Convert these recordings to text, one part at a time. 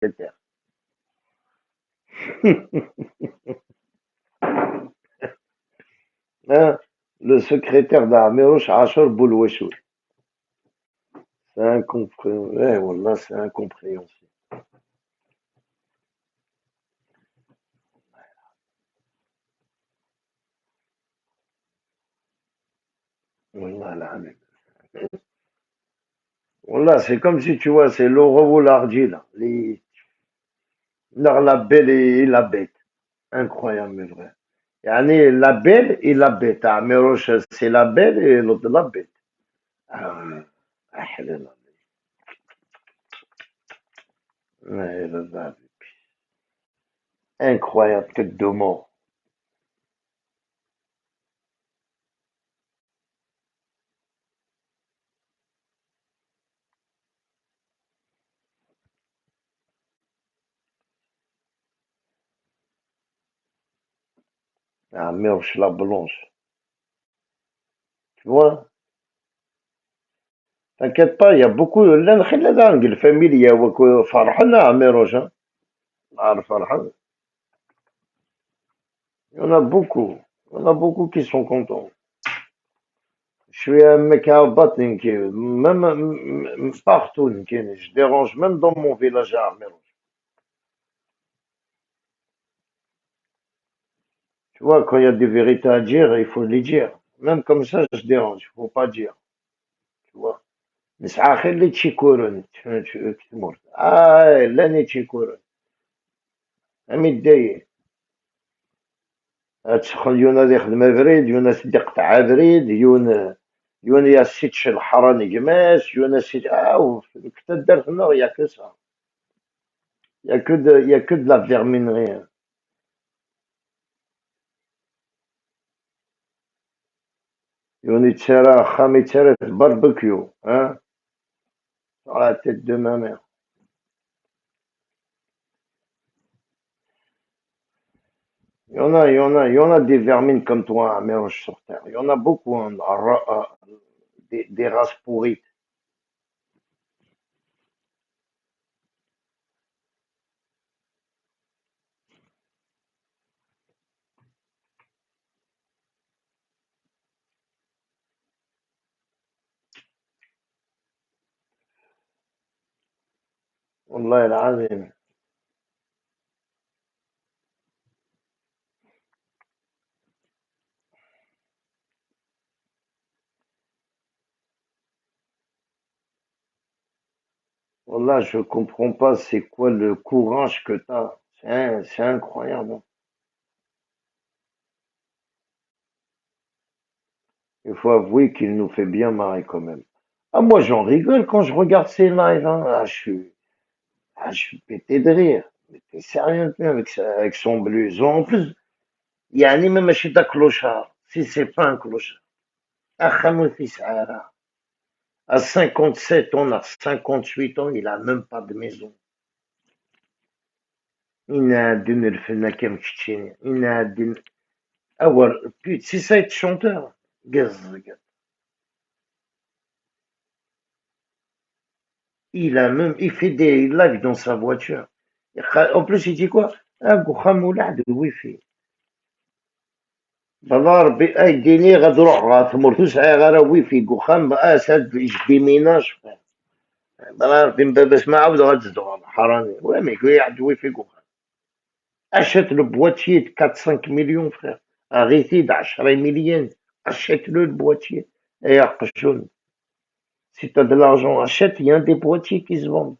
secrétaire. Hein, le secrétaire d'Ameroche, Achor Boulouechoul. C'est incompréhensible. Ouais, voilà, c'est incompréhensible. Voilà, voilà, c'est comme si tu vois, c'est Laurent Lardy, là. La belle et la bête. Incroyable, mais vrai. Yani la belle et la bête. Ameroche, c'est la belle et l'autre la bête. Ah, ouais. Ah, halal. Ouais, là, incroyable, tête de mort. Ameroche, la blanche. Tu vois? T'inquiète pas, il y a beaucoup. لا نخلي هذا الفاميليا فرحنا عميروش. فرحان. Il y en a beaucoup. Il y en a beaucoup qui sont contents. Je suis un mec à battre, même partout. Je dérange même dans mon village à Armérouche. Tu vois, quand il y a des vérités à dire, il faut les dire. Même comme ça, je dérange. Il faut pas dire. Tu vois. نسعى خلي تشيكورن تمر لاني تشيكورن امي داير تدخل يونا دي خدمة بريد يونا سيدي قطع بريد يون يا سيتش الحراني جماش يونا سيت كتا دار هنا يا كو سا يا كو دو لا فيرمينري يوني تسارا خامي تسارا باربيكيو ها على تيت دو ما مير. Il y en a des vermines comme toi à Méroche sur Terre. Il y en a beaucoup, hein, des races pourries. والله العظيم. Wallah, je comprends pas c'est quoi le courage que t'as. C'est incroyable. Il faut avouer qu'il nous fait bien marrer quand même. Ah, moi, j'en rigole quand je regarde ces lives, hein. Je suis pété de rire. Mais t'es sérieux, toi, avec son blouson. En plus, il y a un même un clochard. Si c'est pas un clochard. Ah, Khamouti Sahara. À 57 ans, à 58 ans, il a même pas de maison. Il a donné le fenêtre comme Tchétchène. Il a donné. Ah, ouais, puis, c'est ça être chanteur. Gaz, gaz. Il fait des lives dans sa voiture. En plus, il dit quoi? Ah, Goukham Moulad, Wi-Fi. والله ربي يديني غتروح تمر تسعى غير ويفي Goukham اسد يجدي ميناج. والله ربي باش ما عاود غتزدو حرامي وين يقعد ويفي Goukham. Achète le boîtier de 4-5 millions, frère. Arrêtez d'acheter millions. Achète-le, le boîtier. Et Arqchoun, si t'as de l'argent, achète, il y a des boîtiers qui se vendent.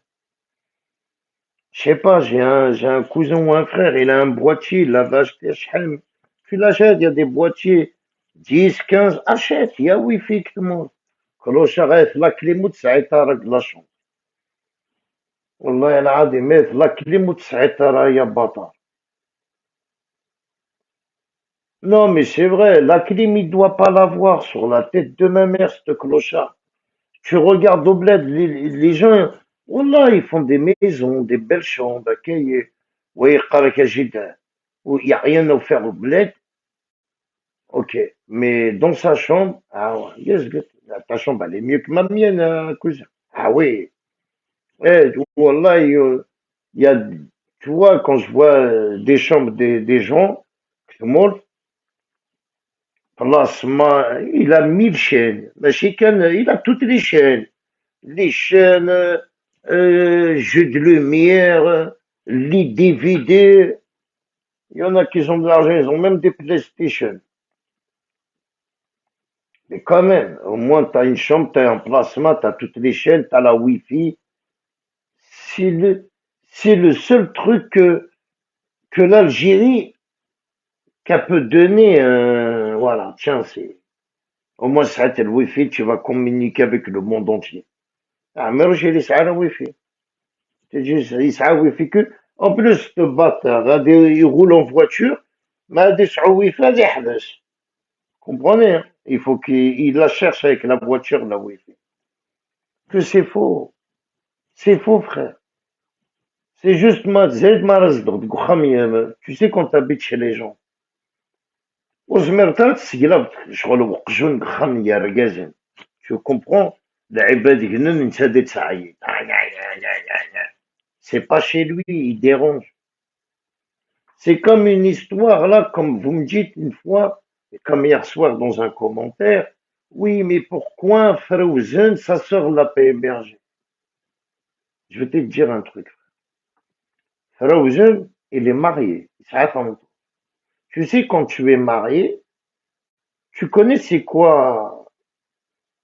Je sais pas, j'ai un cousin ou un frère, il a un boîtier, il l'avait acheté à Shem. Tu l'achètes, il y a des boîtiers 10, 15, achète, il y a Wi-Fi que tout le monde. Clochard, la clé mout, ça a été de la chambre. والله العظيم la clé mout, ça a été يا bâtard. Non, mais c'est vrai, la clim, il doit pas l'avoir sur la tête de ma mère, ce clochard. Tu regardes au bled, les gens, wallah, ils font des maisons, des belles chambres, cahiers. Oui, où il n'y a rien à faire au bled, ok. Mais dans sa chambre, ah ouais, yes, good. Ta chambre, elle est mieux que ma mienne, cousin. Ah oui. Eh, wallah, Il y a, tu vois, quand je vois des chambres des gens, plasma, il a 1000 chaînes. ماشي كان, il a toutes les chaînes, jeux de lumière, les DVD. Il y en a qui ont de l'argent, ils ont même des PlayStation. Mais quand même, au moins, tu as une chambre, tu as un plasma, tu as toutes les chaînes, tu as la Wi-Fi. C'est le, c'est le seul truc que l'Algérie qu'elle peut donner. Voilà, tiens, c'est. Au moins, ça a été le Wi-Fi, tu vas communiquer avec le monde entier. Ah, mais j'ai ça le Wi-Fi. C'est juste, il ça Wi-Fi que. En plus, ce bâtard, il roule en voiture, mais des Wi-Fi, des حدث. Comprenez, hein? Il faut qu'il la cherche avec la voiture, la Wi-Fi. Que c'est faux. C'est faux, frère. C'est juste tu sais quand t'habites chez les gens. وزميرتها تسقلا شغل وقجون دخان يا رجازن. Tu comprends? العباد يقولون انت دي تعيط. C'est pas chez lui, il dérange. C'est comme une histoire là, comme vous me dites une fois, et comme hier soir dans un commentaire. Oui, mais pourquoi Frozen, sa sœur l'a pas hébergé? Je vais te dire un truc. Frozen, il est marié. Ça attend. Tu sais, quand tu es marié, tu connais c'est quoi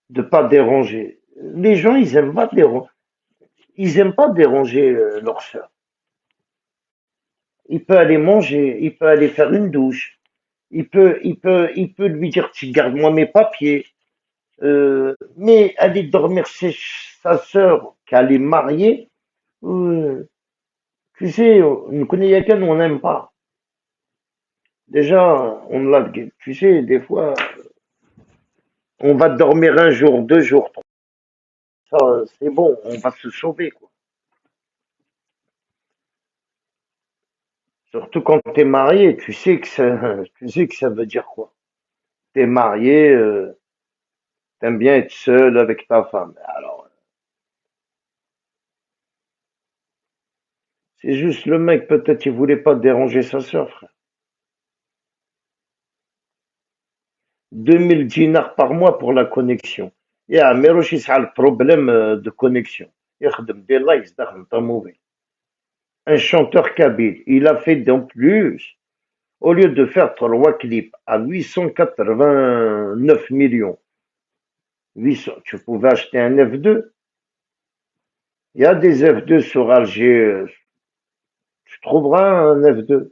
de pas déranger. Les gens, ils aiment pas déranger. Ils aiment pas déranger leur sœur. Il peut aller manger, il peut aller faire une douche, il peut lui dire, tu gardes-moi mes papiers. Mais aller dormir chez sa sœur, qu'elle est mariée, euh, tu sais, on connaît quelqu'un, on n'aime pas. Déjà, on l'a, tu sais, des fois, on va dormir un jour, 2 jours, ça, c'est bon, on va se sauver, quoi. Surtout quand t'es marié, tu sais que ça, tu sais que ça veut dire quoi. T'es marié, t'aimes bien être seul avec ta femme. Alors, c'est juste le mec, peut-être il voulait pas déranger sa sœur, frère. 2000 dinars par mois pour la connexion. Yeah, mais Rochis a le problème de connexion. يخدم des likes داخل ta mobile. Un chanteur kabyle, il a fait en plus, au lieu de faire 3 clips à 889 millions, 800, tu pouvais acheter un F2. Il y a des F2 sur Alger, tu trouveras un F2.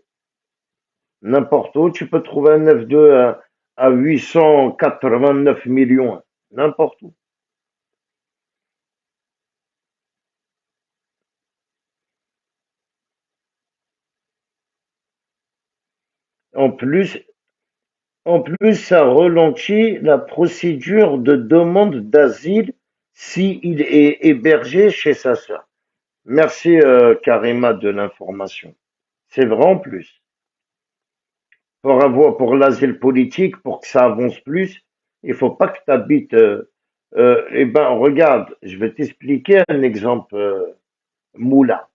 N'importe où, tu peux trouver un F2 à 889 millions. N'importe où. En plus, ça ralentit la procédure de demande d'asile s'il est hébergé chez sa sœur. Merci Karima de l'information. C'est vrai en plus. Pour l'asile politique, pour que ça avance plus, il faut pas que tu habites. Eh ben, regarde, je vais t'expliquer un exemple. Moula.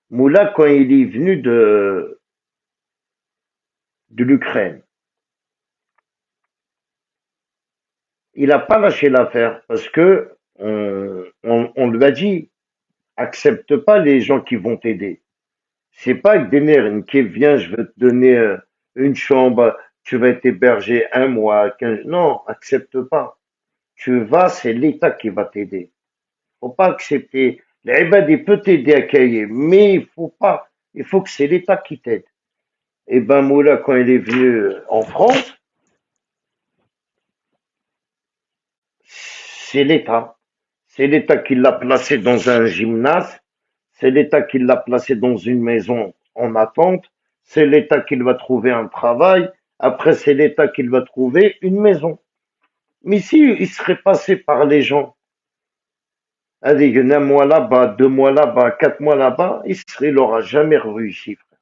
Moula, quand il est venu de l'Ukraine, il n'a pas lâché l'affaire parce que on lui a dit, accepte pas les gens qui vont t'aider. C'est pas que Dener qui vient, je vais te donner une chambre, tu vas être hébergé un mois, 15. Non, accepte pas. Tu vas, c'est l'État qui va t'aider. Faut pas accepter. L'Ibad, il peut t'aider à cahier, mais il faut pas. Il faut que c'est l'État qui t'aide. Et ben Moula, quand il est venu en France, c'est l'État. C'est l'État qui l'a placé dans un gymnase. C'est l'État qui l'a placé dans une maison en attente. C'est l'État qui va trouver un travail. Après, c'est l'État qui va trouver une maison. Mais si il serait passé par les gens, allez, un mois là-bas, 2 mois là-bas, 4 mois là-bas, il n'aura jamais réussi, frère.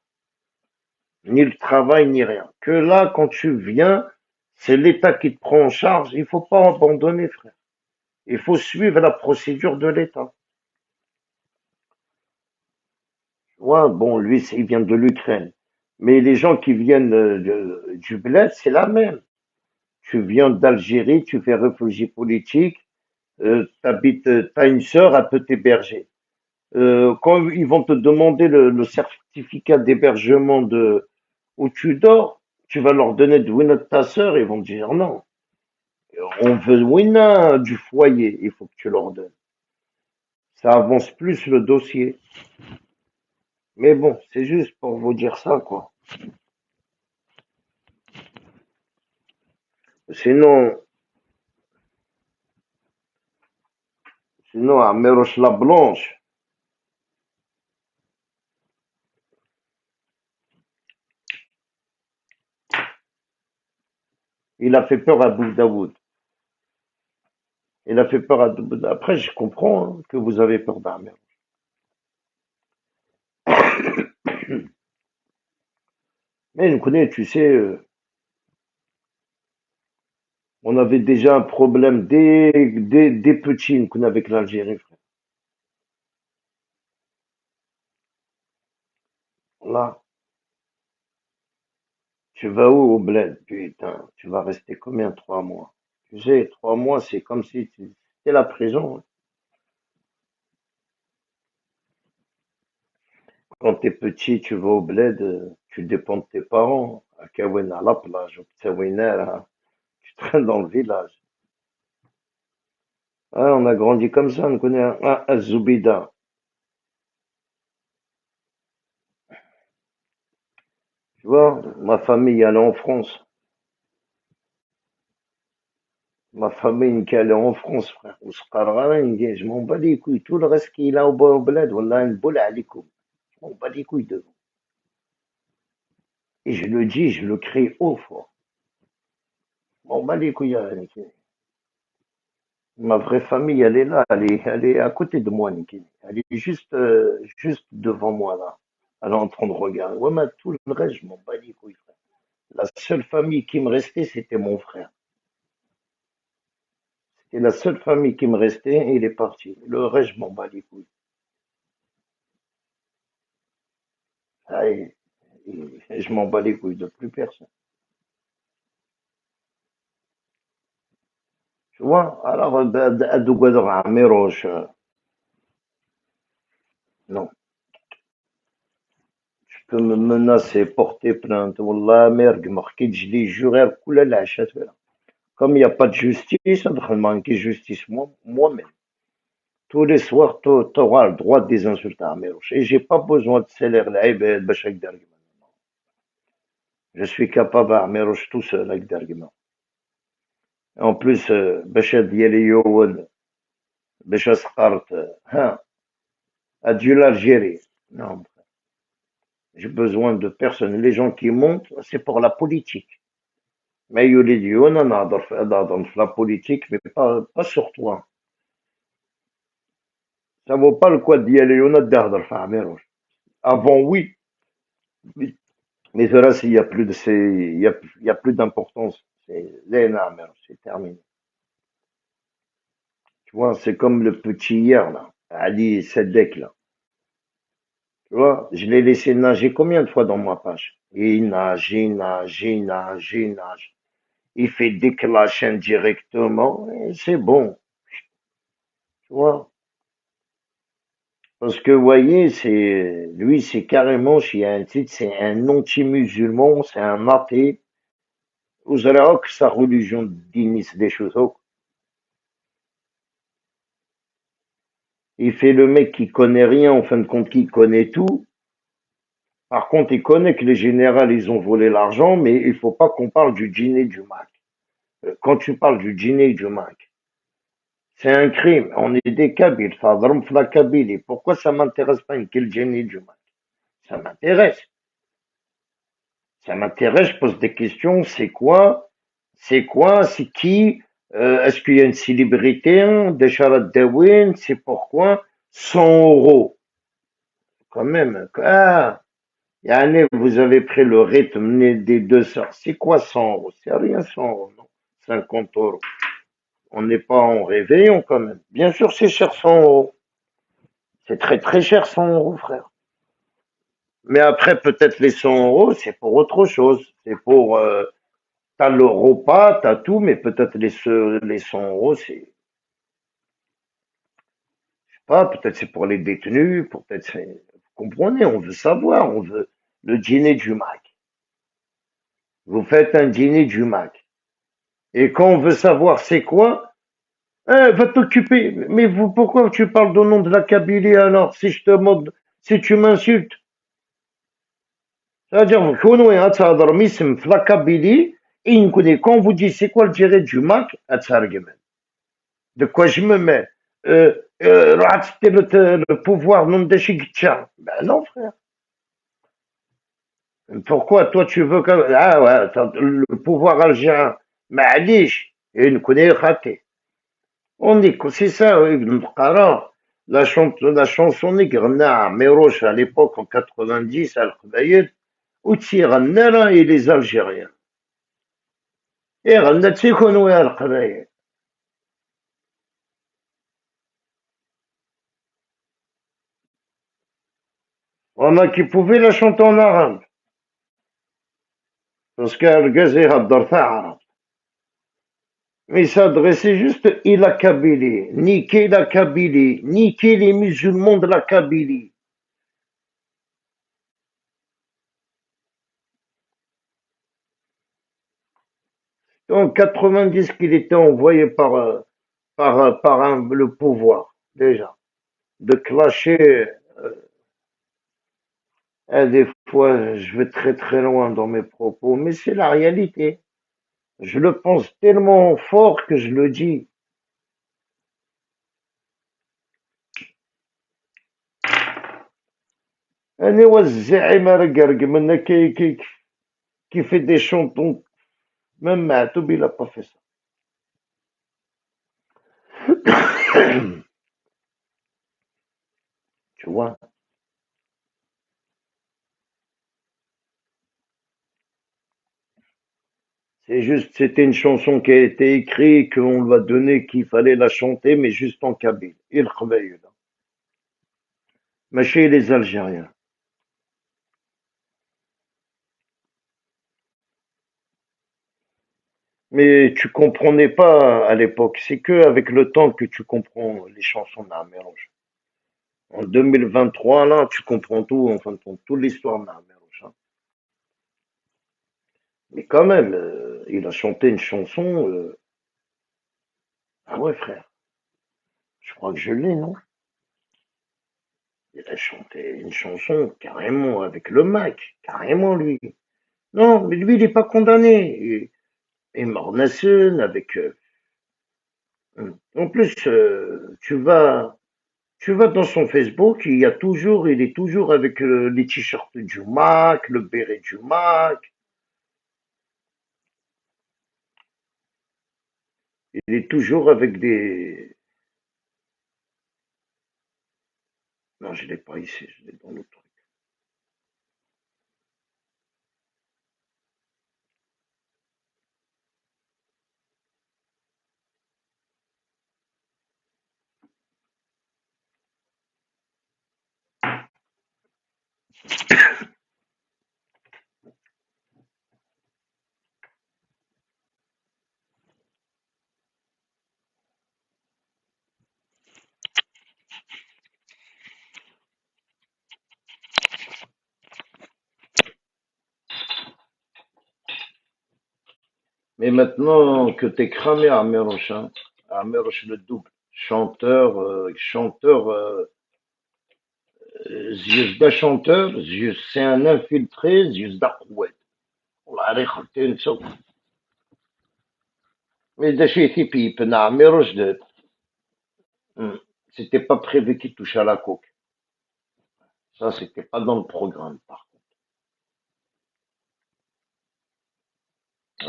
Ni le travail, ni rien. Que là, quand tu viens, c'est l'État qui te prend en charge. Il faut pas abandonner, frère. Il faut suivre la procédure de l'État. Ouais, bon, lui, il vient de l'Ukraine. Mais les gens qui viennent du bled, c'est la même. Tu viens d'Algérie, tu fais réfugié politique, t'as une sœur, elle peut t'héberger. Quand ils vont te demander le certificat d'hébergement de où tu dors, tu vas leur donner de Wina de ta sœur, ils vont te dire non. On veut Wina du foyer, il faut que tu leur donnes. Ça avance plus le dossier. Mais bon, c'est juste pour vous dire ça, quoi. Sinon, sinon, à Méroche la Blanche, il a fait peur à Boudaoud. Il a fait peur à Boudaoud. Après, je comprends hein, que vous avez peur d'Amer. Mais je connais, tu sais, on avait déjà un problème dès petits, qu'on avec l'Algérie, frère. Là, tu vas où au bled? Putain, tu vas rester combien? 3 mois. Tu sais, 3 mois, c'est comme si c'était la prison, hein. Quand t'es petit, tu vas au bled, tu dépends de tes parents. À Kawen, à la plage, au Tsaouiner, hein. Tu traînes dans le village. Ah, on a grandi comme ça, on connaît un Zoubida. Tu vois, ma famille, elle est en France. Ma famille, qui elle est en France, frère. Je m'en bats les couilles. Tout le reste qu'il a au bled, wallah, une boule à l'écoute. Je m'en bats les couilles devant. Et je le dis, je le crie haut fort. Je m'en bats les couilles, Niki. Ma vraie famille, elle est là, elle est à côté de moi, Niki. Elle est juste devant moi, là. Elle est en train de regarder. Ouais, mais tout le reste, je m'en bats les couilles, frère. La seule famille qui me restait, c'était mon frère. C'est la seule famille qui me restait et il est parti. Le reste, je m'en bats les couilles. Ah, et je m'en bats les couilles de plus personne. Tu vois? Alors, à Dougador, à Méroche, non. Tu peux me menacer, porter plainte. Wallah, merde, marqué, je l'ai juré, coulé la chatte, voilà. Comme il n'y a pas de justice, on manquer justice moi-même. Tous les soirs, tu auras le droit des insultes à Méroche. Et j'ai pas besoin de salaire, là, je suis capable à Méroche tout seul avec d'arguments. En plus, Bachar ديالي يون باش سقرت ها adieu l'Algérie. Non, j'ai besoin de personne. Les gens qui montent, c'est pour la politique. Mais يولي ديون انا نهضر في la politique, mais pas sur toi. Ça vaut pas le coup ديالي يون تهضر في عميروش. Avant oui, oui. Mais là, s'il y a plus de il y a plus d'importance. C'est Léna, c'est terminé. Tu vois, c'est comme le petit hier là, Ali Sedek là. Tu vois, je l'ai laissé nager combien de fois dans ma page? Il nage, il nage, il nage, il nage. Il fait déclencher indirectement, et c'est bon, tu vois. Parce que, vous voyez, lui, c'est carrément, s'il y a un titre, c'est un anti-musulman, c'est un athée. Vous allez voir que sa religion dit des choses. Il fait le mec qui connaît rien, en fin de compte, qui connaît tout. Par contre, il connaît que les généraux, ils ont volé l'argent, mais il faut pas qu'on parle du djinn et du Mac. Quand tu parles du djinn et du Mac, c'est un crime. On est des Kabyles. Fadrum fla Kabylie. Pourquoi ça m'intéresse pas une quel djinn et du Mac? Ça m'intéresse. Ça m'intéresse, je pose des questions. C'est quoi? C'est quoi? C'est qui? Est-ce qu'il y a une célébrité? Hein, des Sharat Dawin? C'est pourquoi? 100 euros. Quand même. Ah! Yani, vous avez pris le rythme des 2 heures. C'est quoi 100 euros? C'est rien 100 euros, non? 50 euros. On n'est pas en réveillon quand même. Bien sûr, c'est cher 100 euros. C'est très très cher 100 euros, frère. Mais après, peut-être les 100 euros, c'est pour autre chose. C'est pour, t'as le repas, t'as tout, mais peut-être les 100 euros, c'est, je sais pas, peut-être c'est pour les détenus, peut-être c'est, vous comprenez, on veut savoir, on veut le dîner du Mac. Vous faites un dîner du Mac. Et quand on veut savoir c'est quoi, va t'occuper. Mais vous, pourquoi tu parles au nom de la Kabylie alors, si je te demande, si tu m'insultes? C'est-à-dire, vous connaissez, hein, ça a dormi, c'est la Kabylie, et il connaît, quand on vous dit c'est quoi le dîner du Mac, de quoi je me mets? C'était le pouvoir non de Chikcha. Ben non, frère. Pourquoi toi tu veux que... Ah ouais, le pouvoir algérien, معليش, et il connaît raté. On est, c'est ça, oui, Ibn Qara, la chanson اللي غناها Miroche à l'époque en 90 à القبايل, وتيغنى et les Algériens. Et غنى تيكونوا يا القبايل. On a qui pouvait la chanter en arabe. Parce qu'Algazi يهضر تاع عرب. Mais il s'adressait juste à la Kabylie. Niquer la Kabylie. Niquer les musulmans de la Kabylie. En 90 qu'il était envoyé par le pouvoir, déjà, de clasher. Des fois, je vais très très loin dans mes propos, mais c'est la réalité. Je le pense tellement fort que je le dis. أنا والزعيم رقرق منا qui fait des chantons, même Matoub, il a pas fait ça. Tu vois? C'est juste, c'était une chanson qui a été écrite, qu'on lui a donné qu'il fallait la chanter, mais juste en kabyle. Il reveille, là. Mais chez les Algériens. Mais tu comprenais pas à l'époque. C'est que avec le temps que tu comprends les chansons d'un mélange. En 2023, là, tu comprends tout, en fin de compte, toute l'histoire d'un mélange, hein. Mais quand même, il a chanté une chanson, ah ouais, frère. Je crois que je l'ai, non? Il a chanté une chanson carrément avec le Mac, carrément lui. Non, mais lui, il n'est pas condamné. Et Mornasson avec. En plus, tu vas dans son Facebook, il est toujours avec les t-shirts du Mac, le béret du Mac. Il est toujours avec des. Non, je l'ai pas ici, je l'ai dans l'autre truc. Mais maintenant que t'es cramé à Meroche, hein, à Meroche le double, chanteur, زيزدا chanteur, c'est un infiltré, زيزدا قواد. والله عليه خلتين سوق. Mais ده شيء ثيبي بنا Meroche de. C'était pas prévu qu'il touche à la coke. Ça, c'était pas dans le programme, par contre.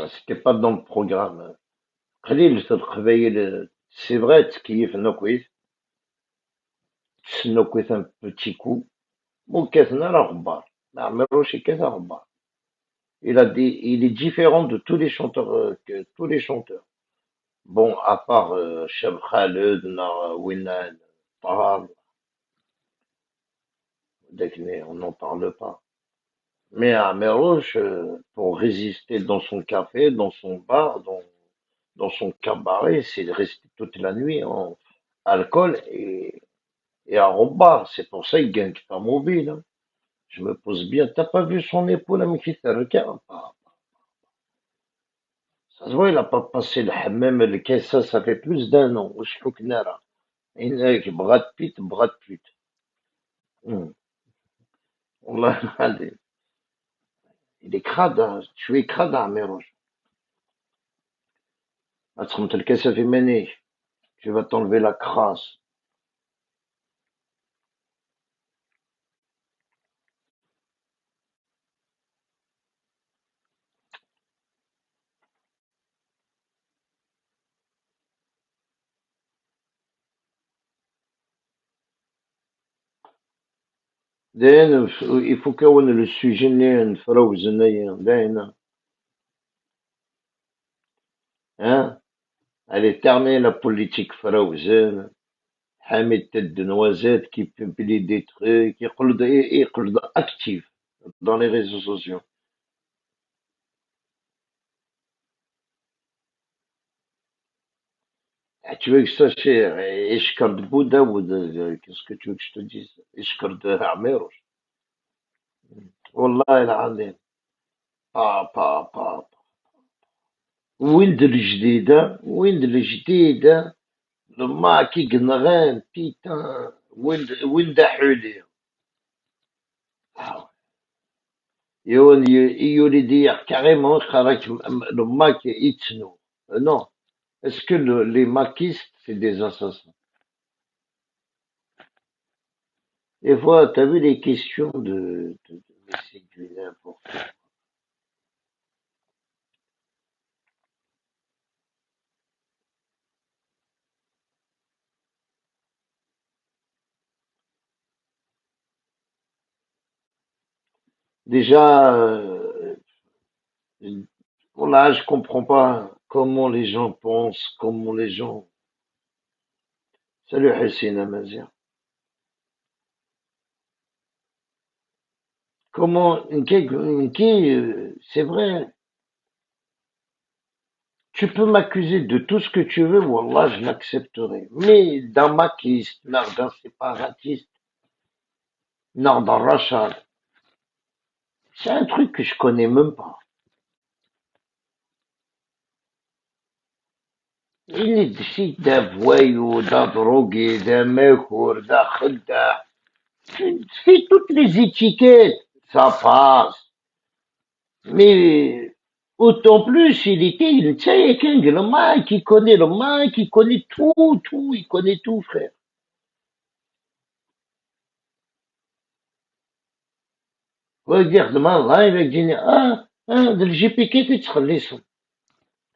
C'était pas dans le programme. Khalil, ça te réveillait c'est vrai, ce qui est Snoquist un petit coup. Bon, qu'est-ce qu'on a Meroche, qu'est-ce qu'on a il est différent de tous les chanteurs, que tous les chanteurs. Bon, à part Cheb Khaled, Winan, Tahar, on n'en parle pas. Mais à Meroche, pour résister dans son café, dans son bar, dans son cabaret, c'est de rester toute la nuit en alcool et à bar. C'est pour ça qu'il gagne pas mobile. Hein. Je me pose bien. T'as pas vu son épaule, mais qui te regarde. Ça se voit, il a pas passé le hammam, le caisse, ça fait plus d'un an. Je trouve qu'il n'a هناك Brad Pitt, Brad Pitt. والله العظيم. Il est crade, hein. Tu es crade, hein, Meroche. هتخمط الكاسة في منيك. Tu vas t'enlever la crasse. داين il faut كون le sujet نفروزن داين hein elle est terminée la politique فروزن حامد tête de noisette qui publie des trucs يقلد actif dans les réseaux sociaux. Ah, tu veux que je te cher اشكر بودا qu'est-ce que tu veux que je te dise اشكر عميروش والله العظيم با وين الجديدة وين الجديدة لما كي قنغان بيتان وين دحولي يولي dire carrément خرج لما كي يتسنو non est-ce que les maquistes c'est des assassins des fois t'as vu les questions mais c'est du n'importe quoi. Déjà là je comprends pas comment les gens pensent comment les gens salut Hessina Mazir. Comment, c'est vrai, tu peux m'accuser de tout ce que tu veux, Wallah, je l'accepterai. Mais d'un maquiste, non, d'un séparatiste, non, d'un rachat, c'est un truc que je connais même pas. Il est ici d'un voyou, d'un drogué, d'un mechour, d'un khedda. Tu fais toutes les étiquettes, ça passe. Mais autant plus, il était, tu sais, le mec qui connaît le mec, il connaît tout, il connaît tout, frère. ويقدر demain là, il va dire, le GPK, tu te relis.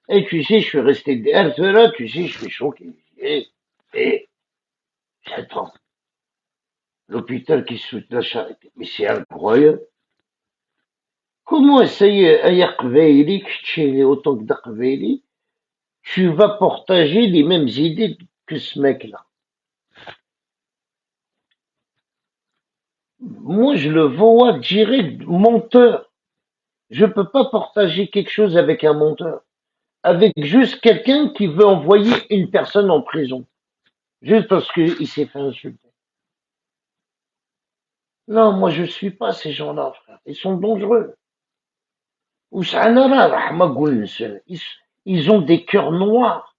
Et tu sais, je suis resté derrière là, tu sais, je suis choqué. Et, attends, l'hôpital qui se fout de la charité. Mais c'est incroyable. Comment essayer à Yaqveili, autant que d'Aqveili, tu vas partager les mêmes idées que ce mec-là. Moi, je le vois direct menteur. Je peux pas partager quelque chose avec un menteur. Avec juste quelqu'un qui veut envoyer une personne en prison. Juste parce qu'il s'est fait insulter. Non, moi je suis pas ces gens-là, frère. Ils sont dangereux. Ils ont des cœurs noirs.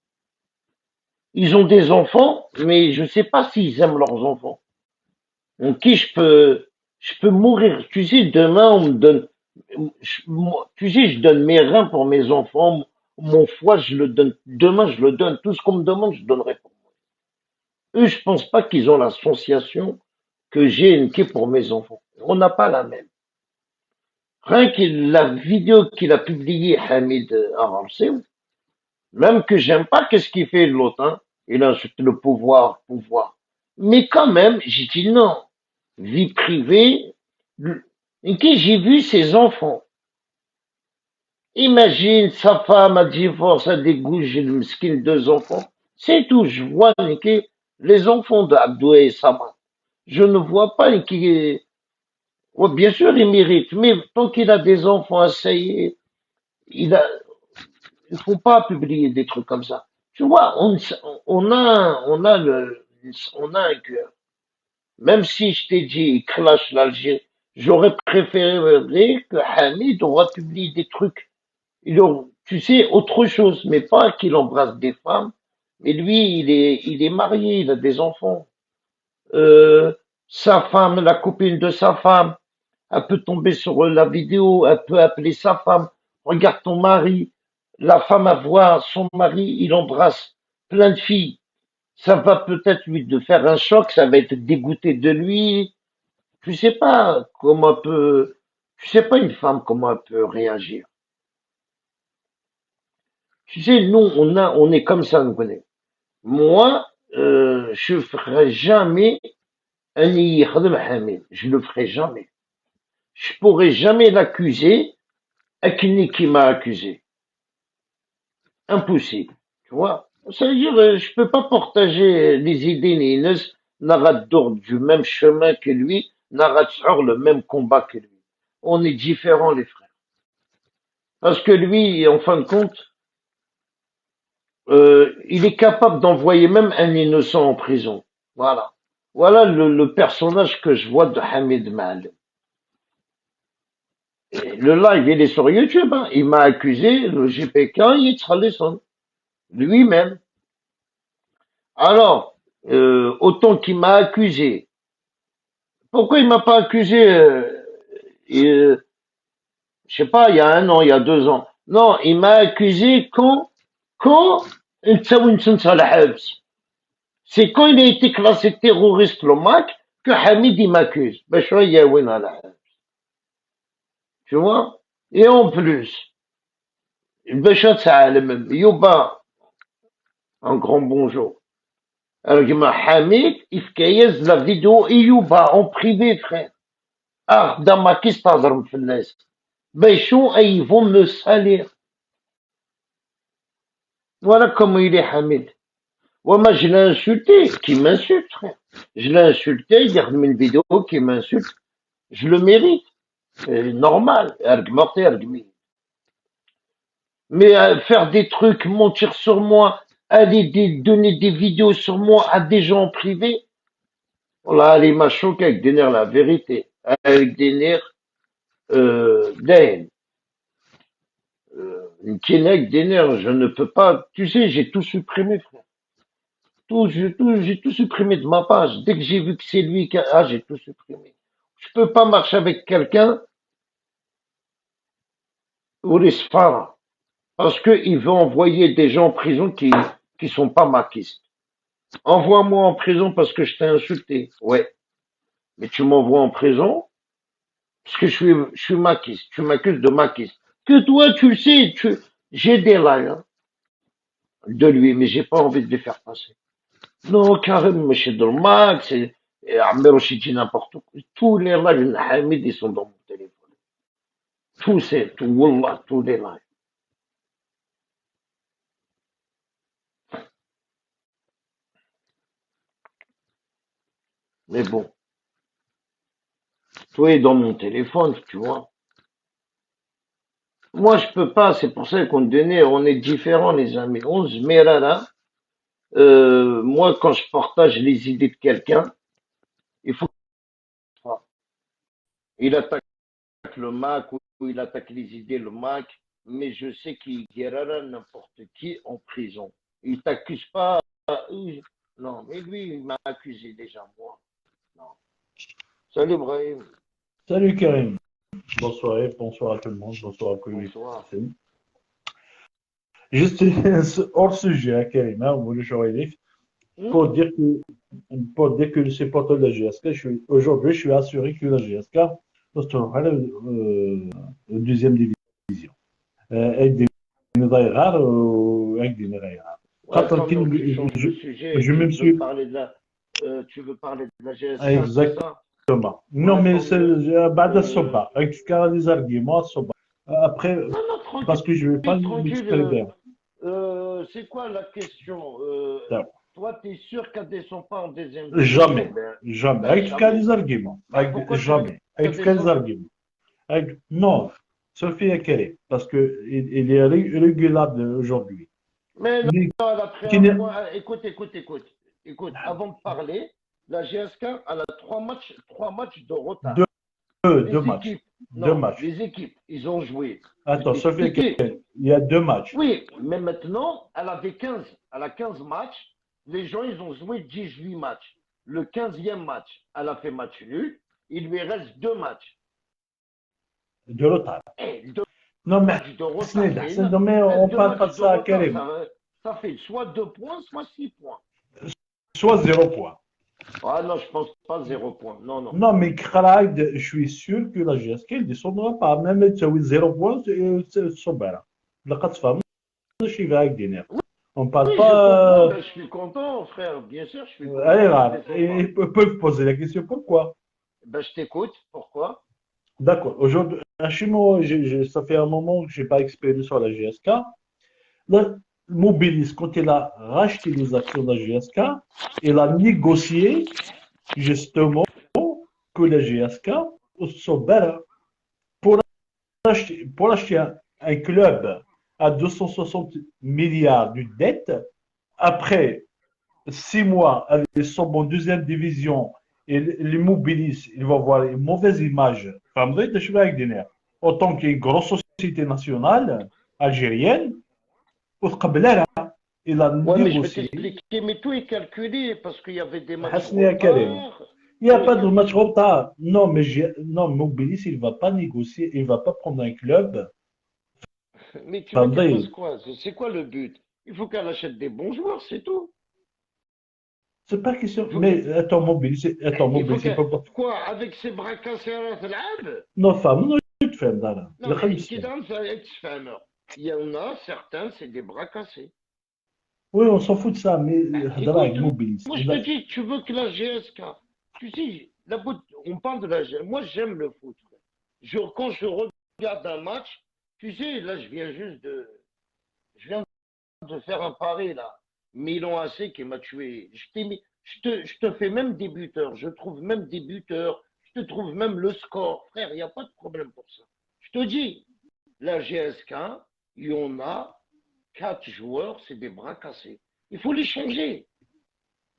Ils ont des enfants, mais je sais pas s'ils aiment leurs enfants. Donc qui je peux mourir. Tu sais, demain on me donne, tu sais, je donne mes reins pour mes enfants, mon foie je le donne. Demain je le donne. Tout ce qu'on me demande, je donnerai pour eux. Je pense pas qu'ils ont l'association que j'ai une qui pour mes enfants. On n'a pas la même. Rien que la vidéo qu'il a publiée, Hamid Aramsey, même que j'aime pas qu'est-ce qu'il fait l'autre, hein. Il insulte le pouvoir. Mais quand même, j'ai dit non. Vie privée, et que j'ai vu ses enfants. Imagine, sa femme a divorcé, a dégoûté, j'ai le skin 2 enfants. C'est tout, je vois les enfants d'Abdou et Sama. Je ne vois pas qui Ouais, bien sûr, il mérite, mais tant qu'il a des enfants, ça y est, il a, il faut pas publier des trucs comme ça. Tu vois, on a un cœur. Même si je t'ai dit, il clash l'Algérie, j'aurais préféré que Hamid aurait publié des trucs. Tu sais, autre chose, mais pas qu'il embrasse des femmes. Mais lui, il est marié, il a des enfants. Euh, Sa femme, la copine de sa femme, elle peut tomber sur la vidéo, elle peut appeler sa femme. Regarde ton mari. La femme à voir son mari, il embrasse plein de filles. Ça va peut-être lui de faire un choc, ça va être dégoûté de lui. Tu sais pas comment elle peut, tu sais pas une femme comment elle peut réagir. Tu sais, nous, on est comme ça, nous connaissons. Moi, je ferai jamais un يخدم Hamid. Je le ferai jamais. Je pourrai jamais l'accuser à qui m'a accusé. Impossible. Tu vois? Ça veut dire, je peux pas partager les idées n'Inès n'arrête du même chemin que lui, n'arrête sur le même combat que lui. On est différents, les frères. Parce que lui, en fin de compte, il est capable d'envoyer même un innocent en prison. Voilà. Voilà le personnage que je vois de Hamid Mal. Le live, il est sur YouTube. Hein. Il m'a accusé, le GPK, il est lui-même. Alors, autant qu'il m'a accusé. Pourquoi il m'a pas accusé, euh, je sais pas, il y a un an, il y a 2 ans. Non, il m'a accusé quand, c'est quand il a été classé terroriste le MAC que Hamid il m'accuse. Ben, je suis tu vois? Et en plus, Béchat Salim, Yuba, un grand bonjour. Alors, il m'a Hamid, il fait la vidéo, et Yuba, en privé, frère. Ah, dans ma kiste, Béchou, et ils vont me salir. Voilà comment il est Hamid. Ouais, moi, je l'ai insulté, qui m'insulte, frère. Je l'ai insulté, il a remis une vidéo qui m'insulte. Je le mérite. C'est normal. Mais faire des trucs, mentir sur moi, aller donner des vidéos sur moi à des gens en privé, voilà, elle m'a choqué avec des nerfs, la vérité. Avec des nerfs, d'aine. Une avec des nerfs, je ne peux pas. Tu sais, j'ai tout supprimé, frère. J'ai tout supprimé de ma page. Dès que j'ai vu que c'est lui qui j'ai tout supprimé. Je peux pas marcher avec quelqu'un ou les sphara. Parce qu'il veut envoyer des gens en prison qui sont pas maquistes. Envoie-moi en prison parce que je t'ai insulté. Ouais. Mais tu m'envoies en prison parce que je suis maquiste. Tu m'accuses de maquiste. Que toi, tu le sais, j'ai des lives hein, de lui, mais j'ai pas envie de les faire passer. Non, Karim, monsieur Dolmax, et Amir Oshiti, n'importe quoi. Tous les lives de Hamid, ils sont dans mon téléphone. Wallah, tous les lives. Mais bon, tout est dans mon téléphone, tu vois. Moi, je peux pas, c'est pour ça qu'on donnait, on est différents, les amis. 11 Merara, moi, quand je partage les idées de quelqu'un, il faut pas. Il attaque le Mac ou il attaque les idées, le Mac, mais je sais qu'il guérira n'importe qui en prison. Il t'accuse pas, non, mais lui, il m'a accusé déjà, moi. Non. Salut, Brahim. Salut Karim, bonsoir, bonsoir à tout le monde, bonsoir à Koulibaly. Bonsoir. Juste hors sujet, hein, Karim, hein, vous le saurez, Hmm? pour dire que, pour dire que le supporter de la GSK, aujourd'hui, je suis assuré que la GSK restera deuxième division. Avec des médailles rares, avec des médailles rares. Ouais, attends, non, tu changes de sujet. Je me suis. Tu veux parler de la GSK, c'est Exactement. ça? Ouais, Non, mais tant c'est mieux. بعد Euh, الصبح avec les arguments الصبح. Après, non, non, parce que je ne vais pas tranquille, tranquille. m'exprimer. C'est quoi la question? toi, tu es sûr qu'elle ne descend pas en deuxième division? Jamais. Jamais. Ben, Avec quels jamais. arguments? Ben, pourquoi tu veux Jamais. qu'elle Avec quels descende? arguments? Non. Sophie Akere. Parce qu'il est régulable aujourd'hui. Mais non, Mais elle a pris qui un n'est- point. Écoute, écoute, écoute. Écoute, avant de parler, la GSK, elle a trois matchs de retard. deux, deux Les matchs. équipes, Deux non, matchs. les équipes, ils ont joué. Je Attends, t'ai Sophie expliqué. Akere, il y a deux matchs. Oui, mais maintenant, elle a 15 matchs. Les gens, ils ont joué 18 matchs. Le 15e match, elle a fait match nul. Il lui reste deux matchs. De retard. Et deux Non, mais matchs de retard, Hassan, Hassan, non, mais on deux parle pas de matchs de ça à retard, Karim. ça fait soit 2 points, soit 6 points. Soit 0 point. Ah non, je pense pas 0 points. Non, non. Non, mais Khalid, je suis sûr que la GSK ne descendra pas. Même si tu 0 point, c'est Sobera. La Katfam, je suis avec Diner. On ne parle Oui, je comprends. pas. Ben, je suis content, frère. Bien sûr, je suis Allez, content qu'ils là, descendent pas. ils peuvent poser la question pourquoi. Ben, je t'écoute. Pourquoi? D'accord. Aujourd'hui, chez moi, ça fait un moment que je n'ai pas expérimenté sur la GSK. Le Mobilis, quand il a racheté les actions de la GSK, il a négocié justement que la GSK soit pour acheter un club à 260 milliards de dettes. Après 6 mois, ils sont en deuxième division et l'immobilisme, il va avoir une mauvaise image. En tant qu'une grosse société nationale algérienne, il a Ouais, mais je vais négocié. t'expliquer. Mais tout est calculé parce qu'il y avait des matchs Hasni à Karim. retard. Il n'y a Tout est pas de match calculé. retard. Non, mais non, Mobilis, il ne va pas négocier, il ne va pas prendre un club. Mais tu veux qu'il fasse Attendez, quoi? C'est quoi le but? Il faut qu'elle achète des bons joueurs, c'est tout. c'est pas question. Il faut, Mais attends, il faut Mobilis, il qu'elle. peut pas. Quoi? Avec ses bras cassés à la Non, femme, non, je te fais là. Non, mais évidemment, ça va être fameux. Il y en a certains, c'est des bras cassés. Oui, on s'en fout de ça, mais Écoute, avec Mobilis. moi je te dis, tu veux que la GSK, tu sais, on parle de la GSK, moi j'aime le foot. Quand je regarde un match, tu sais, là je viens de faire un pari là. Milan AC qui m'a tué. Je te fais même des buteurs, je trouve même des buteurs, je te trouve même le score. Frère, il n'y a pas de problème pour ça. Je te dis, la GSK, il y en a 4 joueurs, c'est des bras cassés. Il faut les changer.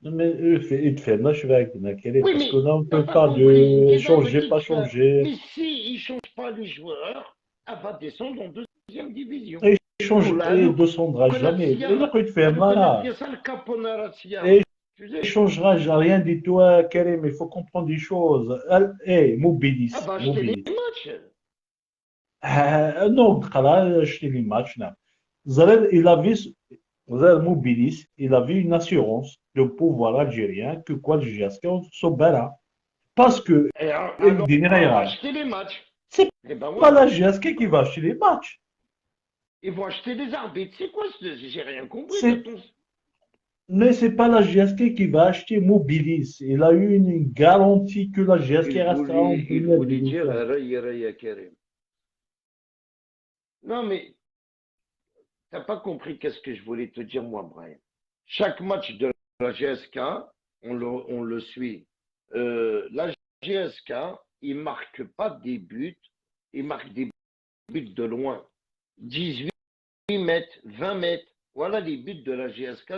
Non, mais il te fait là, je vais avec Nakele, Oui, parce que mais là, on ne t'as peut pas pas compris. de Guédon me changer, dit pas que changer. mais si ne changent pas les joueurs, elle va descendre en deuxième division. Et il change, Oula, et descendra jamais. Et là, quand il te fait là, ça le caponara et tu il sais, changera rien du tout, Karim, il faut comprendre des choses. elle Mobilis, va acheter les Mobilis. matchs. Non, خلاص acheter les matchs, là. Zalal, Mobilis, il avait une assurance de pouvoir algérien que quoi le GSK Sobera. Parce que Et il alors, dit elle va rien. acheter les matchs. C'est Et ben pas la voilà. GSK qui va acheter les matchs. Ils vont acheter les arbitres. C'est quoi ce. J'ai rien compris de C'est, ton. mais c'est pas la GSK qui va acheter Mobilis. Il a eu une garantie que la GSK restera en Il première voulait dire division. Raya Raya Karim. Non, mais t'as pas compris qu'est-ce que je voulais te dire, moi, Brian. Chaque match de la GSK, on le suit. La GSK, il marque pas des buts, il marque des buts de loin. 18 mètres, 20 mètres, voilà les buts de la GSK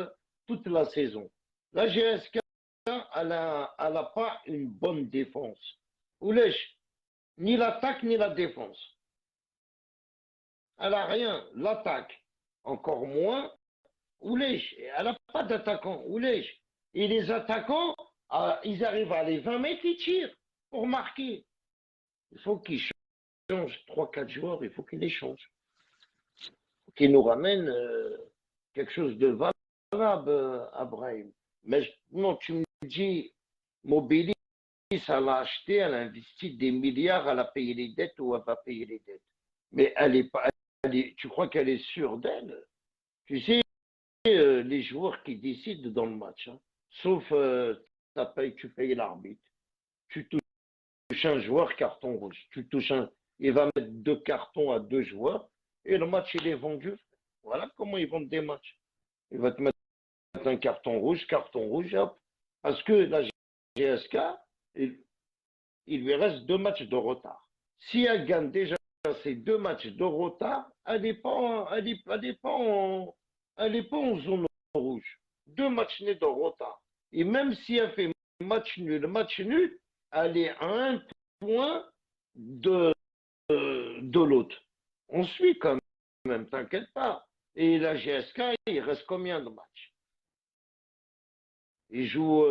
toute la saison. La GSK, elle a pas une bonne défense. Oulèche, ni l'attaque ni la défense. Elle a rien. L'attaque, encore moins. Oulèche, elle n'a pas d'attaquant. Oulèche. Et les attaquants, ils arrivent à les 20 mètres, ils tirent pour marquer. Il faut qu'ils changent 3-4 joueurs, il faut qu'ils les changent. Il faut qu'ils nous ramènent quelque chose de valable, Abraham. Mais non, tu me dis, Mobilis, elle a acheté, elle a investi des milliards, elle a payé les dettes ou elle va payer les dettes. Mais elle est pas, tu crois qu'elle est sûre d'elle? Tu sais, les joueurs qui décident dans le match, hein. Sauf tu payes l'arbitre. Tu touches un joueur, carton rouge. Il va mettre 2 cartons à 2 joueurs et le match il est vendu. Voilà comment ils vendent des matchs. Il va te mettre un carton rouge, hop. Parce que la GSK, il lui reste 2 matchs de retard. Si elle gagne déjà ces 2 matchs de retard, elle n'est pas, en zone rouge. 2 matchs nets de retard. Et même si elle fait match nul, elle est à 1 point de l'autre. On suit quand même, t'inquiète pas. Et la GSK, il reste combien de matchs? Il joue